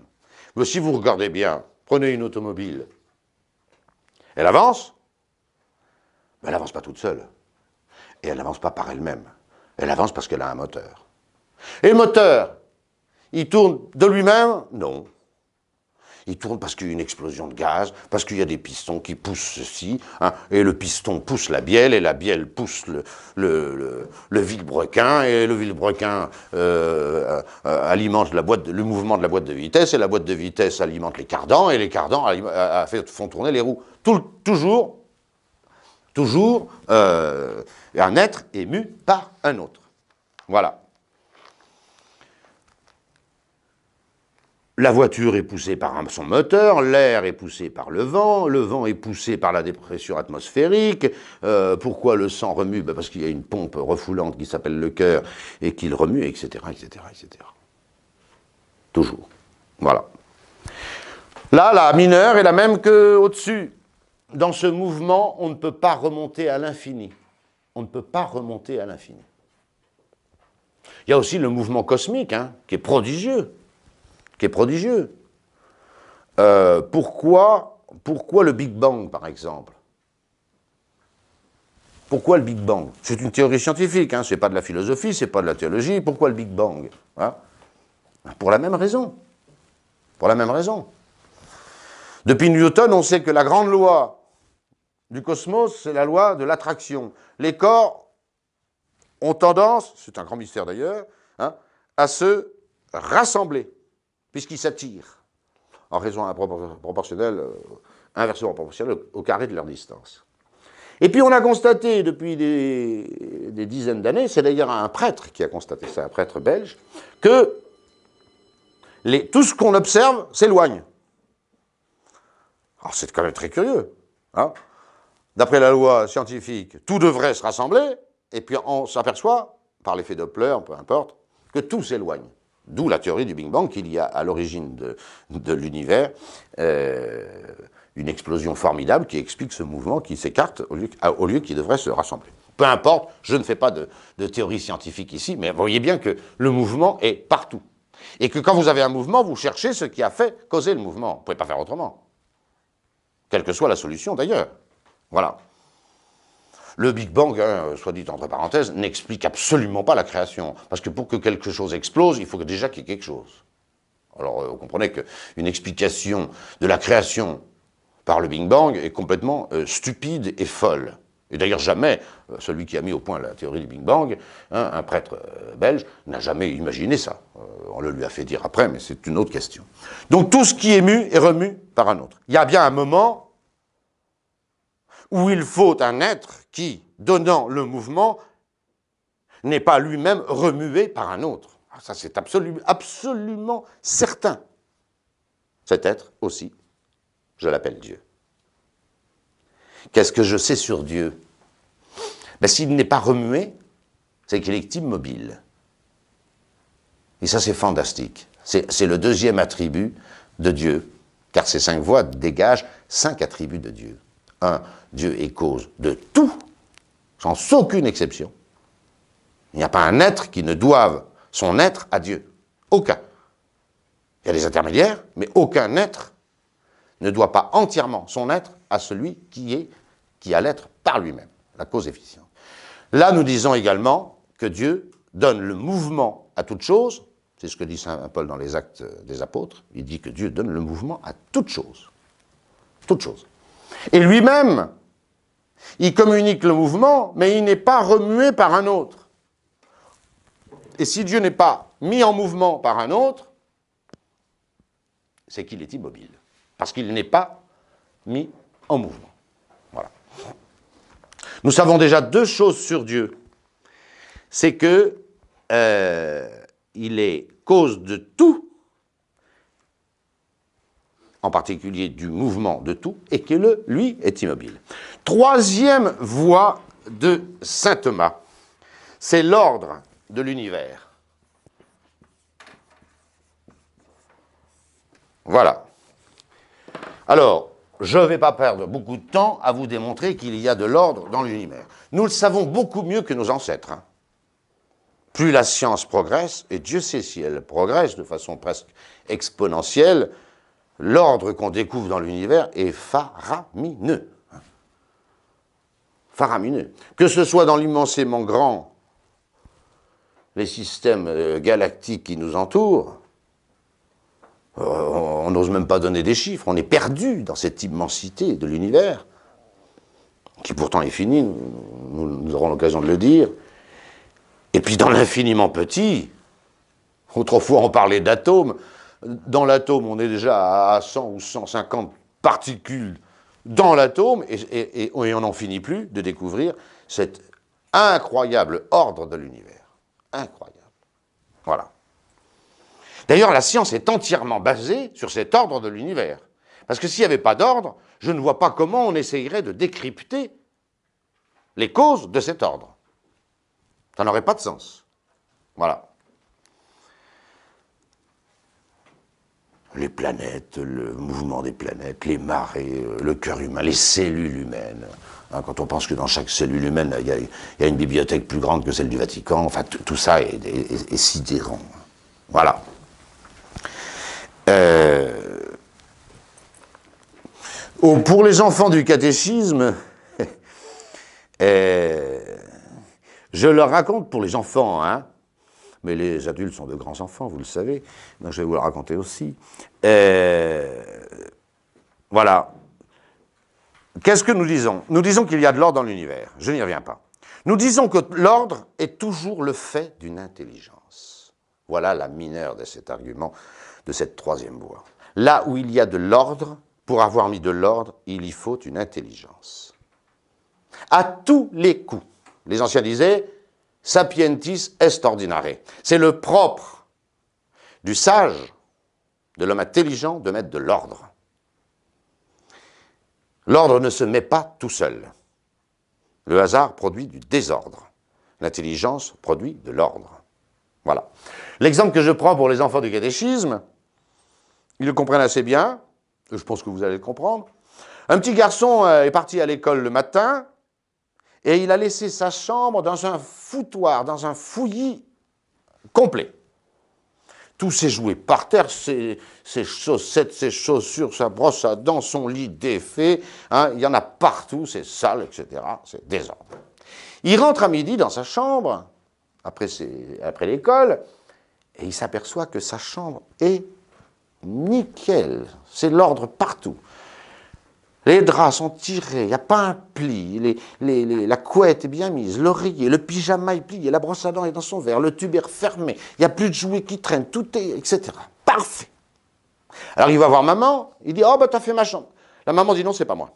Mais si vous regardez bien, prenez une automobile, elle avance, mais elle n'avance pas toute seule, et elle n'avance pas par elle-même, elle avance parce qu'elle a un moteur. Et le moteur, il tourne de lui-même? Non. Il tourne parce qu'il y a une explosion de gaz, parce qu'il y a des pistons qui poussent ceci, hein, et le piston pousse la bielle, et la bielle pousse le vilebrequin, et le vilebrequin alimente le mouvement de la boîte de vitesse, et la boîte de vitesse alimente les cardans, et les cardans font tourner les roues. Toujours, un être est mu par un autre. Voilà. La voiture est poussée par son moteur, l'air est poussé par le vent est poussé par la dépression atmosphérique. Pourquoi le sang remue? Ben parce qu'il y a une pompe refoulante qui s'appelle le cœur et qui le remue, etc., etc., etc. Toujours. Voilà. Là, la mineure est la même qu'au-dessus. Dans ce mouvement, on ne peut pas remonter à l'infini. On ne peut pas remonter à l'infini. Il y a aussi le mouvement cosmique, hein, qui est prodigieux. Pourquoi le Big Bang, par exemple? Pourquoi le Big Bang? C'est une théorie scientifique, hein, c'est pas de la philosophie, c'est pas de la théologie. Pourquoi le Big Bang? Hein? Pour la même raison. Pour la même raison. Depuis Newton, on sait que la grande loi du cosmos, c'est la loi de l'attraction. Les corps ont tendance, c'est un grand mystère d'ailleurs, hein, à se rassembler, puisqu'ils s'attirent en raison proportionnelle, inversement proportionnelle au carré de leur distance. Et puis on a constaté depuis des dizaines d'années, c'est d'ailleurs un prêtre qui a constaté ça, un prêtre belge, que tout ce qu'on observe s'éloigne. Alors c'est quand même très curieux. Hein. D'après la loi scientifique, tout devrait se rassembler, et puis on s'aperçoit, par l'effet Doppler, peu importe, que tout s'éloigne. D'où la théorie du Big Bang, qu'il y a à l'origine de l'univers une explosion formidable qui explique ce mouvement qui s'écarte au lieu qu'il devrait se rassembler. Peu importe, je ne fais pas de théorie scientifique ici, mais vous voyez bien que le mouvement est partout. Et que quand vous avez un mouvement, vous cherchez ce qui a fait causer le mouvement. Vous ne pouvez pas faire autrement. Quelle que soit la solution d'ailleurs. Voilà. Le Big Bang, hein, soit dit entre parenthèses, n'explique absolument pas la création. Parce que pour que quelque chose explose, il faut déjà qu'il y ait quelque chose. Alors, vous comprenez qu'une explication de la création par le Big Bang est complètement stupide et folle. Et d'ailleurs, jamais, celui qui a mis au point la théorie du Big Bang, hein, un prêtre belge, n'a jamais imaginé ça. On le lui a fait dire après, mais c'est une autre question. Donc tout ce qui est mu est remu par un autre. Il y a bien un moment où il faut un être qui, donnant le mouvement, n'est pas lui-même remué par un autre. Ça, c'est absolument certain. Cet être aussi, je l'appelle Dieu. Qu'est-ce que je sais sur Dieu? Ben, s'il n'est pas remué, c'est qu'il est immobile. Et ça, c'est fantastique. C'est le deuxième attribut de Dieu, car ces 5 voies dégagent 5 attributs de Dieu. 1, Dieu est cause de tout, sans aucune exception. Il n'y a pas un être qui ne doive son être à Dieu. Aucun. Il y a des intermédiaires, mais aucun être ne doit pas entièrement son être à celui qui a l'être par lui-même, la cause efficiente. Là, nous disons également que Dieu donne le mouvement à toute chose, c'est ce que dit saint Paul dans les Actes des Apôtres, il dit que Dieu donne le mouvement à toute chose. Toute chose. Et lui-même, il communique le mouvement, mais il n'est pas remué par un autre. Et si Dieu n'est pas mis en mouvement par un autre, c'est qu'il est immobile. Parce qu'il n'est pas mis en mouvement. Voilà. Nous savons déjà 2 choses sur Dieu. C'est que il est cause de tout, en particulier du mouvement de tout, et que lui est immobile. 3e voie de saint Thomas, c'est l'ordre de l'univers. Voilà. Alors, je ne vais pas perdre beaucoup de temps à vous démontrer qu'il y a de l'ordre dans l'univers. Nous le savons beaucoup mieux que nos ancêtres. Hein. Plus la science progresse, et Dieu sait si elle progresse de façon presque exponentielle, l'ordre qu'on découvre dans l'univers est faramineux. Faramineux. Que ce soit dans l'immensément grand, les systèmes galactiques qui nous entourent, on n'ose même pas donner des chiffres, on est perdu dans cette immensité de l'univers, qui pourtant est fini, nous aurons l'occasion de le dire. Et puis dans l'infiniment petit, autrefois on parlait d'atomes, dans l'atome on est déjà à 100 ou 150 particules dans l'atome, et on n'en finit plus de découvrir cet incroyable ordre de l'univers. Incroyable. Voilà. D'ailleurs, la science est entièrement basée sur cet ordre de l'univers. Parce que s'il n'y avait pas d'ordre, je ne vois pas comment on essayerait de décrypter les causes de cet ordre. Ça n'aurait pas de sens. Voilà. Les planètes, le mouvement des planètes, les marées, le cœur humain, les cellules humaines. Hein, quand on pense que dans chaque cellule humaine, il y a une bibliothèque plus grande que celle du Vatican, enfin, tout ça est sidérant. Voilà. Pour les enfants du catéchisme, je leur raconte pour les enfants, hein, mais les adultes sont de grands enfants, vous le savez, donc je vais vous le raconter aussi. Voilà. Qu'est-ce que nous disons? Nous disons qu'il y a de l'ordre dans l'univers. Je n'y reviens pas. Nous disons que l'ordre est toujours le fait d'une intelligence. Voilà la mineure de cet argument, de cette 3e voie. Là où il y a de l'ordre, pour avoir mis de l'ordre, il y faut une intelligence. à tous les coups. Les anciens disaient « sapientis est ordinare ». C'est le propre du sage, de l'homme intelligent, de mettre de l'ordre. L'ordre ne se met pas tout seul. Le hasard produit du désordre. L'intelligence produit de l'ordre. Voilà. L'exemple que je prends pour les enfants du catéchisme, ils le comprennent assez bien, je pense que vous allez le comprendre. Un petit garçon est parti à l'école le matin et il a laissé sa chambre dans un foutoir, dans un fouillis complet. Tous ses jouets par terre, ses chaussettes, ses chaussures, sa brosse à dents, son lit défait, hein, il y en a partout, c'est sale, etc. C'est désordre. Il rentre à midi dans sa chambre, après l'école, et il s'aperçoit que sa chambre est nickel, c'est l'ordre partout. Les draps sont tirés, il n'y a pas un pli, la couette est bien mise, l'oreiller, le pyjama est plié, la brosse à dents est dans son verre, le tube est refermé, il n'y a plus de jouets qui traînent, tout est, etc. Parfait. Alors il va voir maman, il dit « Oh, bah t'as fait ma chambre ». La maman dit « Non, c'est pas moi.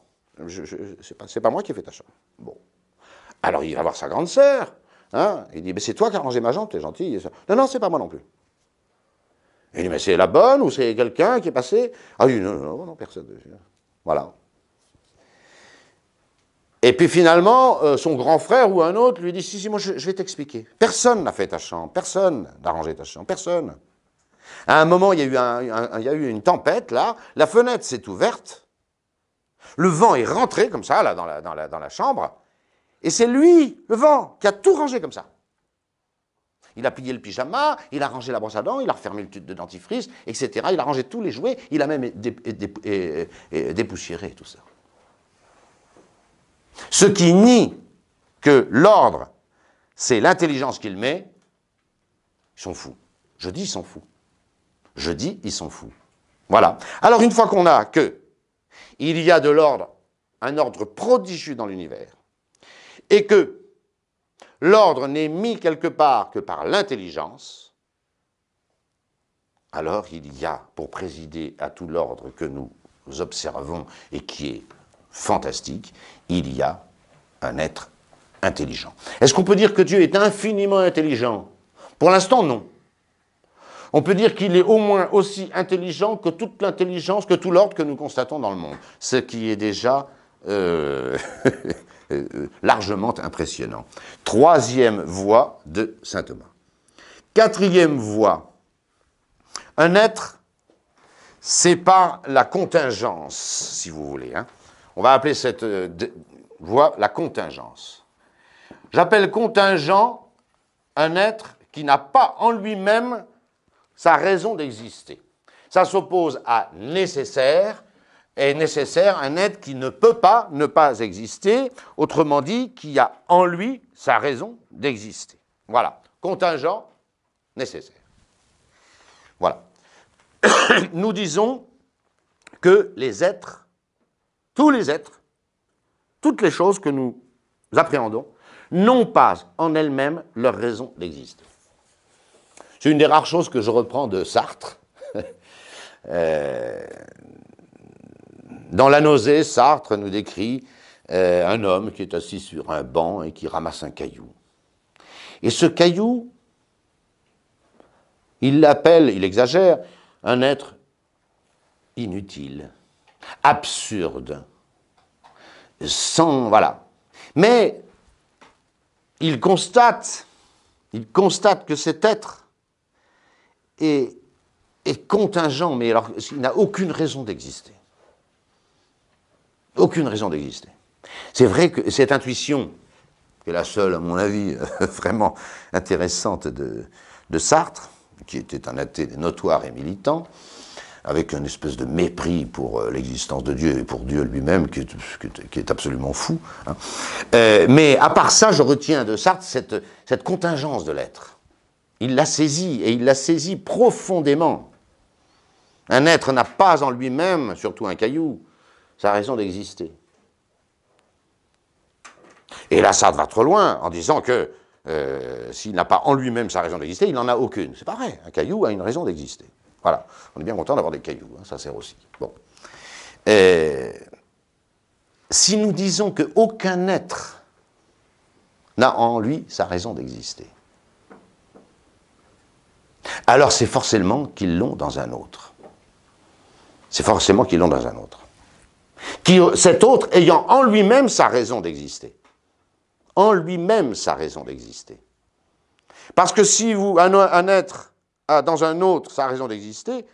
C'est pas moi qui ai fait ta chambre. » Bon. Alors il va voir sa grande sœur, hein, il dit « C'est toi qui as rangé ma chambre, t'es gentil. » Non, non, c'est pas moi non plus. Il dit « Mais c'est la bonne ou c'est quelqu'un qui est passé ?» Ah oui, non, personne. Voilà. Et puis finalement, son grand frère ou un autre lui dit « Si, moi je vais t'expliquer. Personne n'a fait ta chambre, personne n'a rangé ta chambre, personne. » À un moment, il y a eu une tempête, là, la fenêtre s'est ouverte, le vent est rentré comme ça, là, dans la chambre, et c'est lui, le vent, qui a tout rangé comme ça. Il a plié le pyjama, il a rangé la brosse à dents, il a refermé le tube de dentifrice, etc. Il a rangé tous les jouets, il a même dépoussiéré tout ça. Ceux qui nient que l'ordre, c'est l'intelligence qu'il met, ils sont fous. Je dis, ils sont fous. Je dis, ils sont fous. Voilà. Alors, une fois qu'on a que il y a de l'ordre, un ordre prodigieux dans l'univers, et que l'ordre n'est mis quelque part que par l'intelligence, alors il y a, pour présider à tout l'ordre que nous observons et qui est fantastique, il y a un être intelligent. Est-ce qu'on peut dire que Dieu est infiniment intelligent? Pour l'instant, non. On peut dire qu'il est au moins aussi intelligent que toute l'intelligence, que tout l'ordre que nous constatons dans le monde, ce qui est déjà largement impressionnant. Troisième voie de saint Thomas. Quatrième voie, un être, c'est pas la contingence, si vous voulez. Hein. On va appeler cette voie la contingence. J'appelle contingent un être qui n'a pas en lui-même sa raison d'exister. Ça s'oppose à nécessaire, et nécessaire, un être qui ne peut pas ne pas exister, autrement dit, qui a en lui sa raison d'exister. Voilà, contingent, nécessaire. Voilà. Nous disons que les êtres, tous les êtres, toutes les choses que nous appréhendons, n'ont pas en elles-mêmes leur raison d'exister. C'est une des rares choses que je reprends de Sartre. Dans La nausée, Sartre nous décrit un homme qui est assis sur un banc et qui ramasse un caillou. Et ce caillou, il l'appelle, il exagère, un être inutile, absurde, sans... voilà. Mais il constate que cet être est contingent, mais alors il n'a aucune raison d'exister. Aucune raison d'exister. C'est vrai que cette intuition, qui est la seule, à mon avis, vraiment intéressante de Sartre, qui était un athée notoire et militant, avec une espèce de mépris pour l'existence de Dieu et pour Dieu lui-même, qui est absolument fou. Hein. Mais à part ça, je retiens de Sartre cette contingence de l'être. Il l'a saisi, et il l'a saisi profondément. Un être n'a pas en lui-même, surtout un caillou, sa raison d'exister. Et là, Sartre va trop loin en disant que s'il n'a pas en lui-même sa raison d'exister, il n'en a aucune. C'est pas vrai, un caillou a une raison d'exister. Voilà, on est bien content d'avoir des cailloux, hein, ça sert aussi. Bon. si nous disons qu'aucun être n'a en lui sa raison d'exister, alors c'est forcément qu'ils l'ont dans un autre. C'est forcément qu'ils l'ont dans un autre. Cet autre ayant en lui-même sa raison d'exister. En lui-même sa raison d'exister. Parce que si un être a dans un autre sa raison d'exister,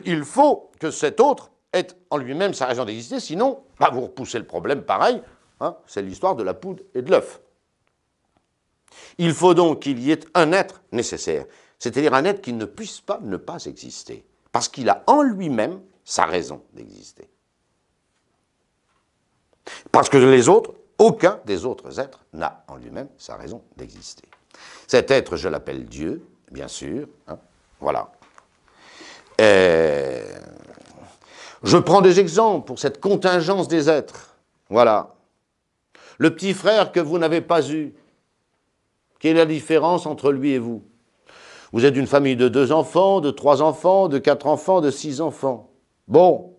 il faut que cet autre ait en lui-même sa raison d'exister, sinon, vous repoussez le problème pareil, hein, c'est l'histoire de la poule et de l'œuf. Il faut donc qu'il y ait un être nécessaire, c'est-à-dire un être qui ne puisse pas ne pas exister, parce qu'il a en lui-même sa raison d'exister. Parce que les autres, aucun des autres êtres n'a en lui-même sa raison d'exister. Cet être, je l'appelle Dieu, bien sûr, hein, voilà. Je prends des exemples pour cette contingence des êtres, voilà. Le petit frère que vous n'avez pas eu, quelle est la différence entre lui et vous? Vous êtes d'une famille de 2 enfants, de 3 enfants, de 4 enfants, de 6 enfants. Bon,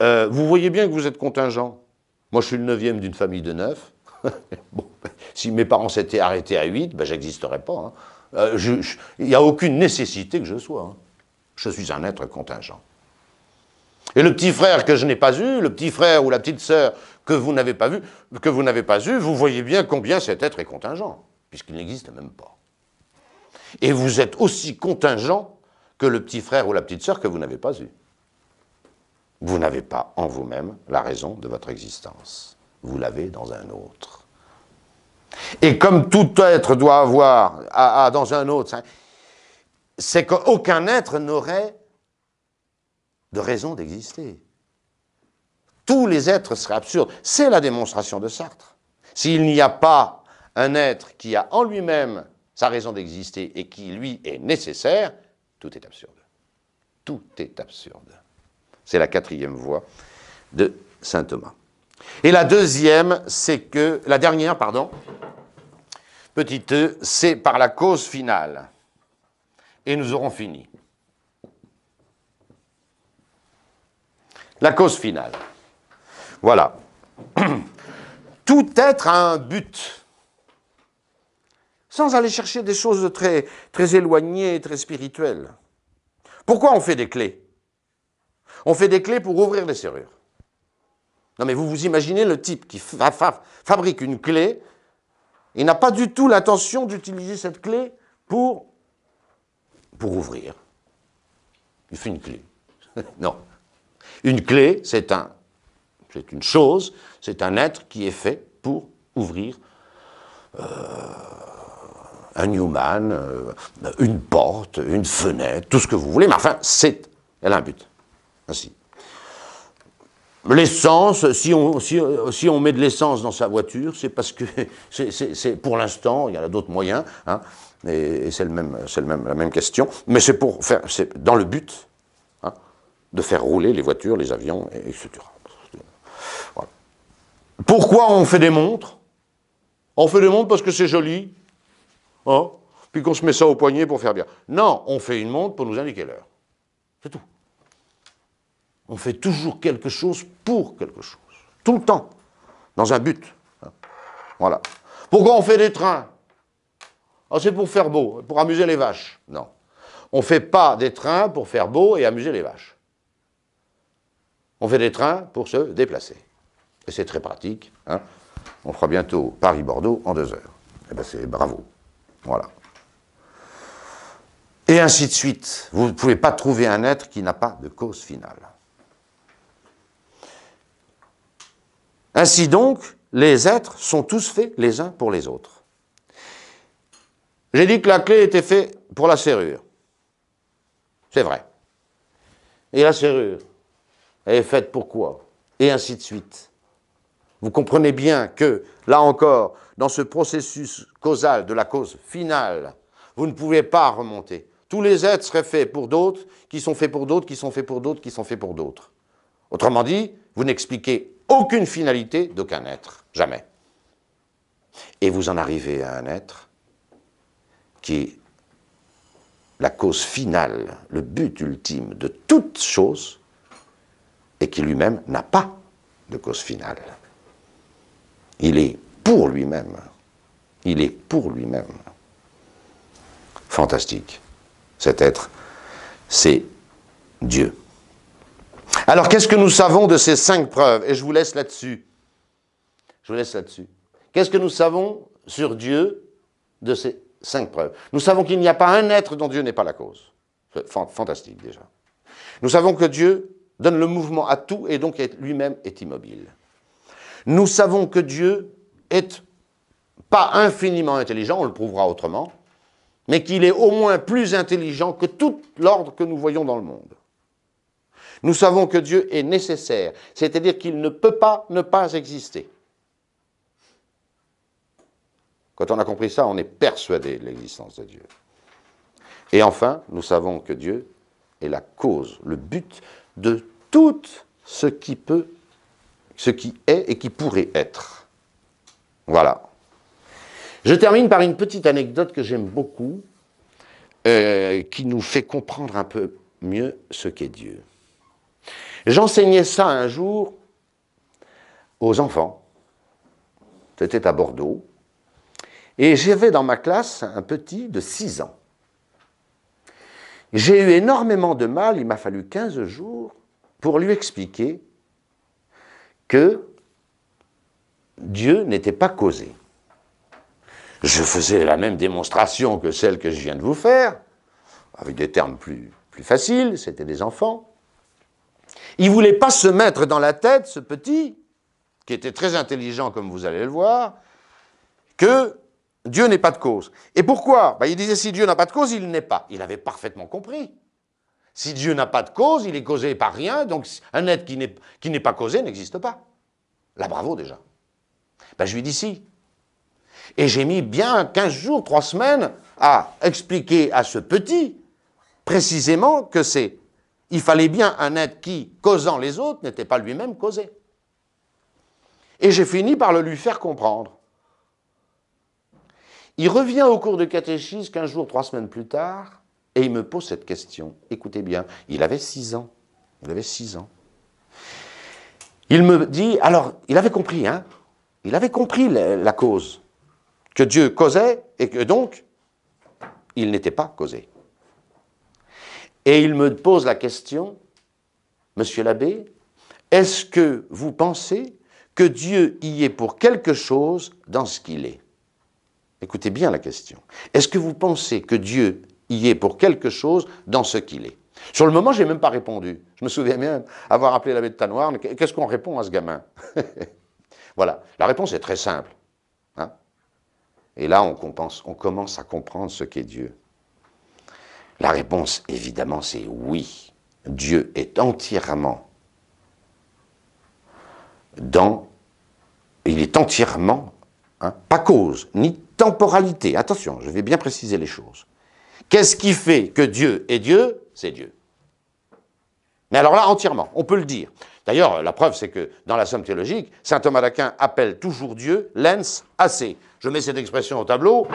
vous voyez bien que vous êtes contingent. Moi, je suis le 9e d'une famille de 9. Bon, si mes parents s'étaient arrêtés à 8, ben, j'existerais pas. Hein. Il n'y a aucune nécessité que je sois. Hein. Je suis un être contingent. Et le petit frère que je n'ai pas eu, le petit frère ou la petite sœur que vous n'avez pas vu, que vous n'avez pas eu, vous voyez bien combien cet être est contingent, puisqu'il n'existe même pas. Et vous êtes aussi contingent que le petit frère ou la petite sœur que vous n'avez pas eu. Vous n'avez pas en vous-même la raison de votre existence. Vous l'avez dans un autre. Et comme tout être doit avoir dans un autre, c'est qu'aucun être n'aurait de raison d'exister. Tous les êtres seraient absurdes. C'est la démonstration de Sartre. S'il n'y a pas un être qui a en lui-même sa raison d'exister et qui, lui, est nécessaire, tout est absurde. Tout est absurde. C'est la 4e voie de saint Thomas. Et la dernière, petit e, c'est par la cause finale. Et nous aurons fini. La cause finale. Voilà. Tout être a un but. Sans aller chercher des choses très, très éloignées, très spirituelles. Pourquoi on fait des clés? On fait des clés pour ouvrir les serrures. Non mais vous vous imaginez le type qui fabrique une clé, il n'a pas du tout l'intention d'utiliser cette clé pour ouvrir. Il fait une clé. Non. Une clé, c'est une chose, c'est un être qui est fait pour ouvrir un Newman, une porte, une fenêtre, tout ce que vous voulez, mais enfin, elle a un but. Ainsi. L'essence, si on met de l'essence dans sa voiture, c'est parce que, pour l'instant, il y en a d'autres moyens, hein, et c'est la même question, mais c'est dans le but de faire rouler les voitures, les avions, etc. Voilà. Pourquoi on fait des montres? On fait des montres parce que c'est joli, hein, puis qu'on se met ça au poignet pour faire bien. Non, on fait une montre pour nous indiquer l'heure. C'est tout. On fait toujours quelque chose pour quelque chose. Tout le temps. Dans un but. Voilà. Pourquoi on fait des trains? C'est pour faire beau, pour amuser les vaches. Non. On ne fait pas des trains pour faire beau et amuser les vaches. On fait des trains pour se déplacer. Et c'est très pratique. Hein. On fera bientôt Paris-Bordeaux en 2 heures. Eh bien, c'est bravo. Voilà. Et ainsi de suite. Vous ne pouvez pas trouver un être qui n'a pas de cause finale. Ainsi donc, les êtres sont tous faits les uns pour les autres. J'ai dit que la clé était faite pour la serrure. C'est vrai. Et la serrure, elle est faite pour quoi? Et ainsi de suite. Vous comprenez bien que, là encore, dans ce processus causal de la cause finale, vous ne pouvez pas remonter. Tous les êtres seraient faits pour d'autres, qui sont faits pour d'autres, qui sont faits pour d'autres, qui sont faits pour d'autres. Autrement dit, vous n'expliquez aucune finalité d'aucun être. Jamais. Et vous en arrivez à un être qui est la cause finale, le but ultime de toute chose, et qui lui-même n'a pas de cause finale. Il est pour lui-même. Il est pour lui-même. Fantastique. Cet être, c'est Dieu. Alors, qu'est-ce que nous savons de ces 5 preuves? Et je vous laisse là-dessus. Je vous laisse là-dessus. Qu'est-ce que nous savons sur Dieu de ces 5 preuves? Nous savons qu'il n'y a pas un être dont Dieu n'est pas la cause. Fantastique, déjà. Nous savons que Dieu donne le mouvement à tout et donc lui-même est immobile. Nous savons que Dieu est pas infiniment intelligent, on le prouvera autrement, mais qu'il est au moins plus intelligent que tout l'ordre que nous voyons dans le monde. Nous savons que Dieu est nécessaire, c'est-à-dire qu'il ne peut pas ne pas exister. Quand on a compris ça, on est persuadé de l'existence de Dieu. Et enfin, nous savons que Dieu est la cause, le but de tout ce qui est et qui pourrait être. Voilà. Je termine par une petite anecdote que j'aime beaucoup, qui nous fait comprendre un peu mieux ce qu'est Dieu. J'enseignais ça un jour aux enfants. C'était à Bordeaux. Et j'avais dans ma classe un petit de 6 ans. J'ai eu énormément de mal, il m'a fallu 15 jours, pour lui expliquer que Dieu n'était pas causé. Je faisais la même démonstration que celle que je viens de vous faire, avec des termes plus faciles, c'était des enfants. Il ne voulait pas se mettre dans la tête, ce petit, qui était très intelligent comme vous allez le voir, que Dieu n'est pas de cause. Et pourquoi? Il disait si Dieu n'a pas de cause, il n'est pas. Il avait parfaitement compris. Si Dieu n'a pas de cause, il est causé par rien, donc un être qui n'est pas causé n'existe pas. Là, bravo déjà. Je lui dis si. Et j'ai mis bien 15 jours, 3 semaines à expliquer à ce petit, précisément, que il fallait bien un être qui, causant les autres, n'était pas lui-même causé. Et j'ai fini par le lui faire comprendre. Il revient au cours de catéchisme 15 jours, 3 semaines plus tard, et il me pose cette question. Écoutez bien, il avait 6 ans. Il avait 6 ans. Il me dit, alors, il avait compris, hein? Il avait compris la cause. Que Dieu causait, et que donc, il n'était pas causé. Et il me pose la question, Monsieur l'abbé, est-ce que vous pensez que Dieu y est pour quelque chose dans ce qu'il est? Écoutez bien la question. Est-ce que vous pensez que Dieu y est pour quelque chose dans ce qu'il est? Sur le moment, je n'ai même pas répondu. Je me souviens même avoir appelé l'abbé de Tanoir. Qu'est-ce qu'on répond à ce gamin? Voilà. La réponse est très simple. Hein? Et là, on commence à comprendre ce qu'est Dieu. La réponse, évidemment, c'est oui. Dieu est entièrement il est entièrement, pas cause, ni temporalité. Attention, je vais bien préciser les choses. Qu'est-ce qui fait que Dieu est Dieu? C'est Dieu. Mais alors là, entièrement, on peut le dire. D'ailleurs, la preuve, c'est que dans la Somme théologique, saint Thomas d'Aquin appelle toujours Dieu lens assez. Je mets cette expression au tableau,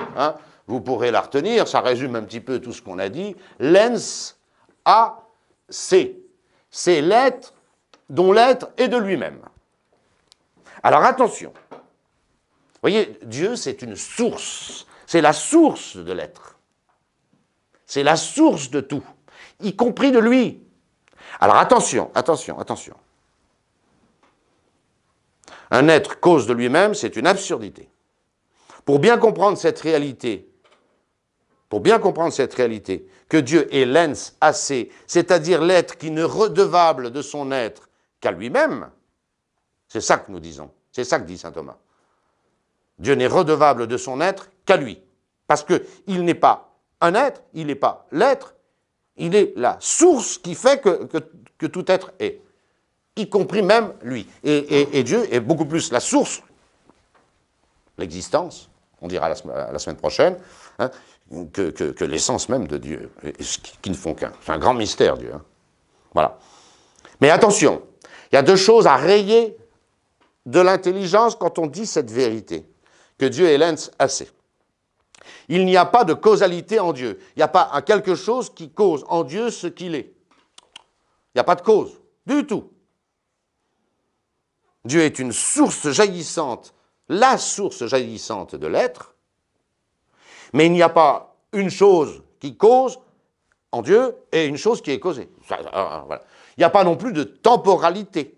vous pourrez la retenir, ça résume un petit peu tout ce qu'on a dit. Lens assez. C'est l'être dont l'être est de lui-même. Alors attention. Vous voyez, Dieu, c'est une source. C'est la source de l'être. C'est la source de tout, y compris de lui. Alors attention. Un être cause de lui-même, c'est une absurdité. Pour bien comprendre cette réalité, que Dieu est lens assez, c'est-à-dire l'être qui n'est redevable de son être qu'à lui-même, c'est ça que nous disons, c'est ça que dit saint Thomas. Dieu n'est redevable de son être qu'à lui, parce qu'il n'est pas un être, il n'est pas l'être, il est la source qui fait que tout être est, y compris même lui. Et Dieu est beaucoup plus la source, l'existence, on dira la semaine prochaine, que l'essence même de Dieu, qui ne font qu'un. C'est un grand mystère, Dieu. Voilà. Mais attention, il y a 2 choses à rayer de l'intelligence quand on dit cette vérité, que Dieu est lens assez. Il n'y a pas de causalité en Dieu. Il n'y a pas quelque chose qui cause en Dieu ce qu'il est. Il n'y a pas de cause, du tout. Dieu est une source jaillissante, la source jaillissante de l'être, mais il n'y a pas une chose qui cause en Dieu et une chose qui est causée. Voilà. Il n'y a pas non plus de temporalité.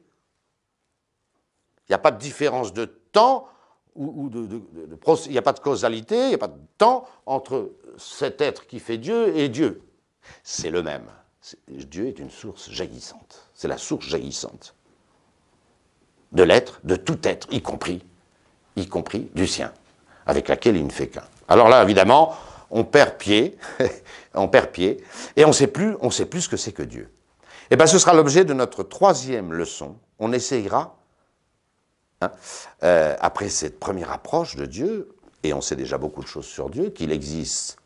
Il n'y a pas de différence de temps, il n'y a pas de causalité, il n'y a pas de temps entre cet être qui fait Dieu et Dieu. C'est le même. Dieu est une source jaillissante. C'est la source jaillissante de l'être, de tout être, y compris du sien, avec laquelle il ne fait qu'un. Alors là, évidemment, on perd pied, et on ne sait plus ce que c'est que Dieu. Et bien, ce sera l'objet de notre troisième leçon. On essayera, après cette première approche de Dieu, et on sait déjà beaucoup de choses sur Dieu, qu'il existe,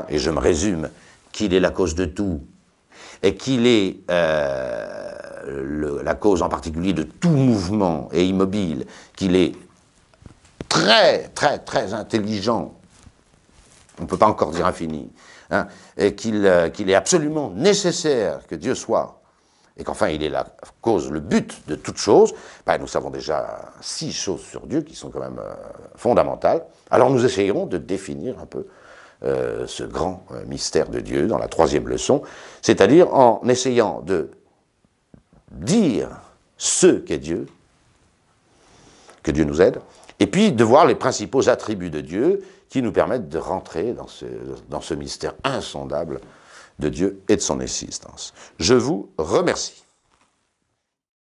et je me résume, qu'il est la cause de tout, et qu'il est la cause en particulier de tout mouvement et immobile, qu'il est très, très, très intelligent, on ne peut pas encore dire infini, et qu'il est absolument nécessaire que Dieu soit, et qu'enfin il est la cause, le but de toute chose, ben, nous savons déjà 6 choses sur Dieu qui sont quand même fondamentales. Alors nous essayerons de définir un peu ce grand mystère de Dieu dans la troisième leçon, c'est-à-dire en essayant de dire ce qu'est Dieu, que Dieu nous aide, et puis de voir les principaux attributs de Dieu qui nous permettent de rentrer dans ce mystère insondable de Dieu et de son existence. Je vous remercie.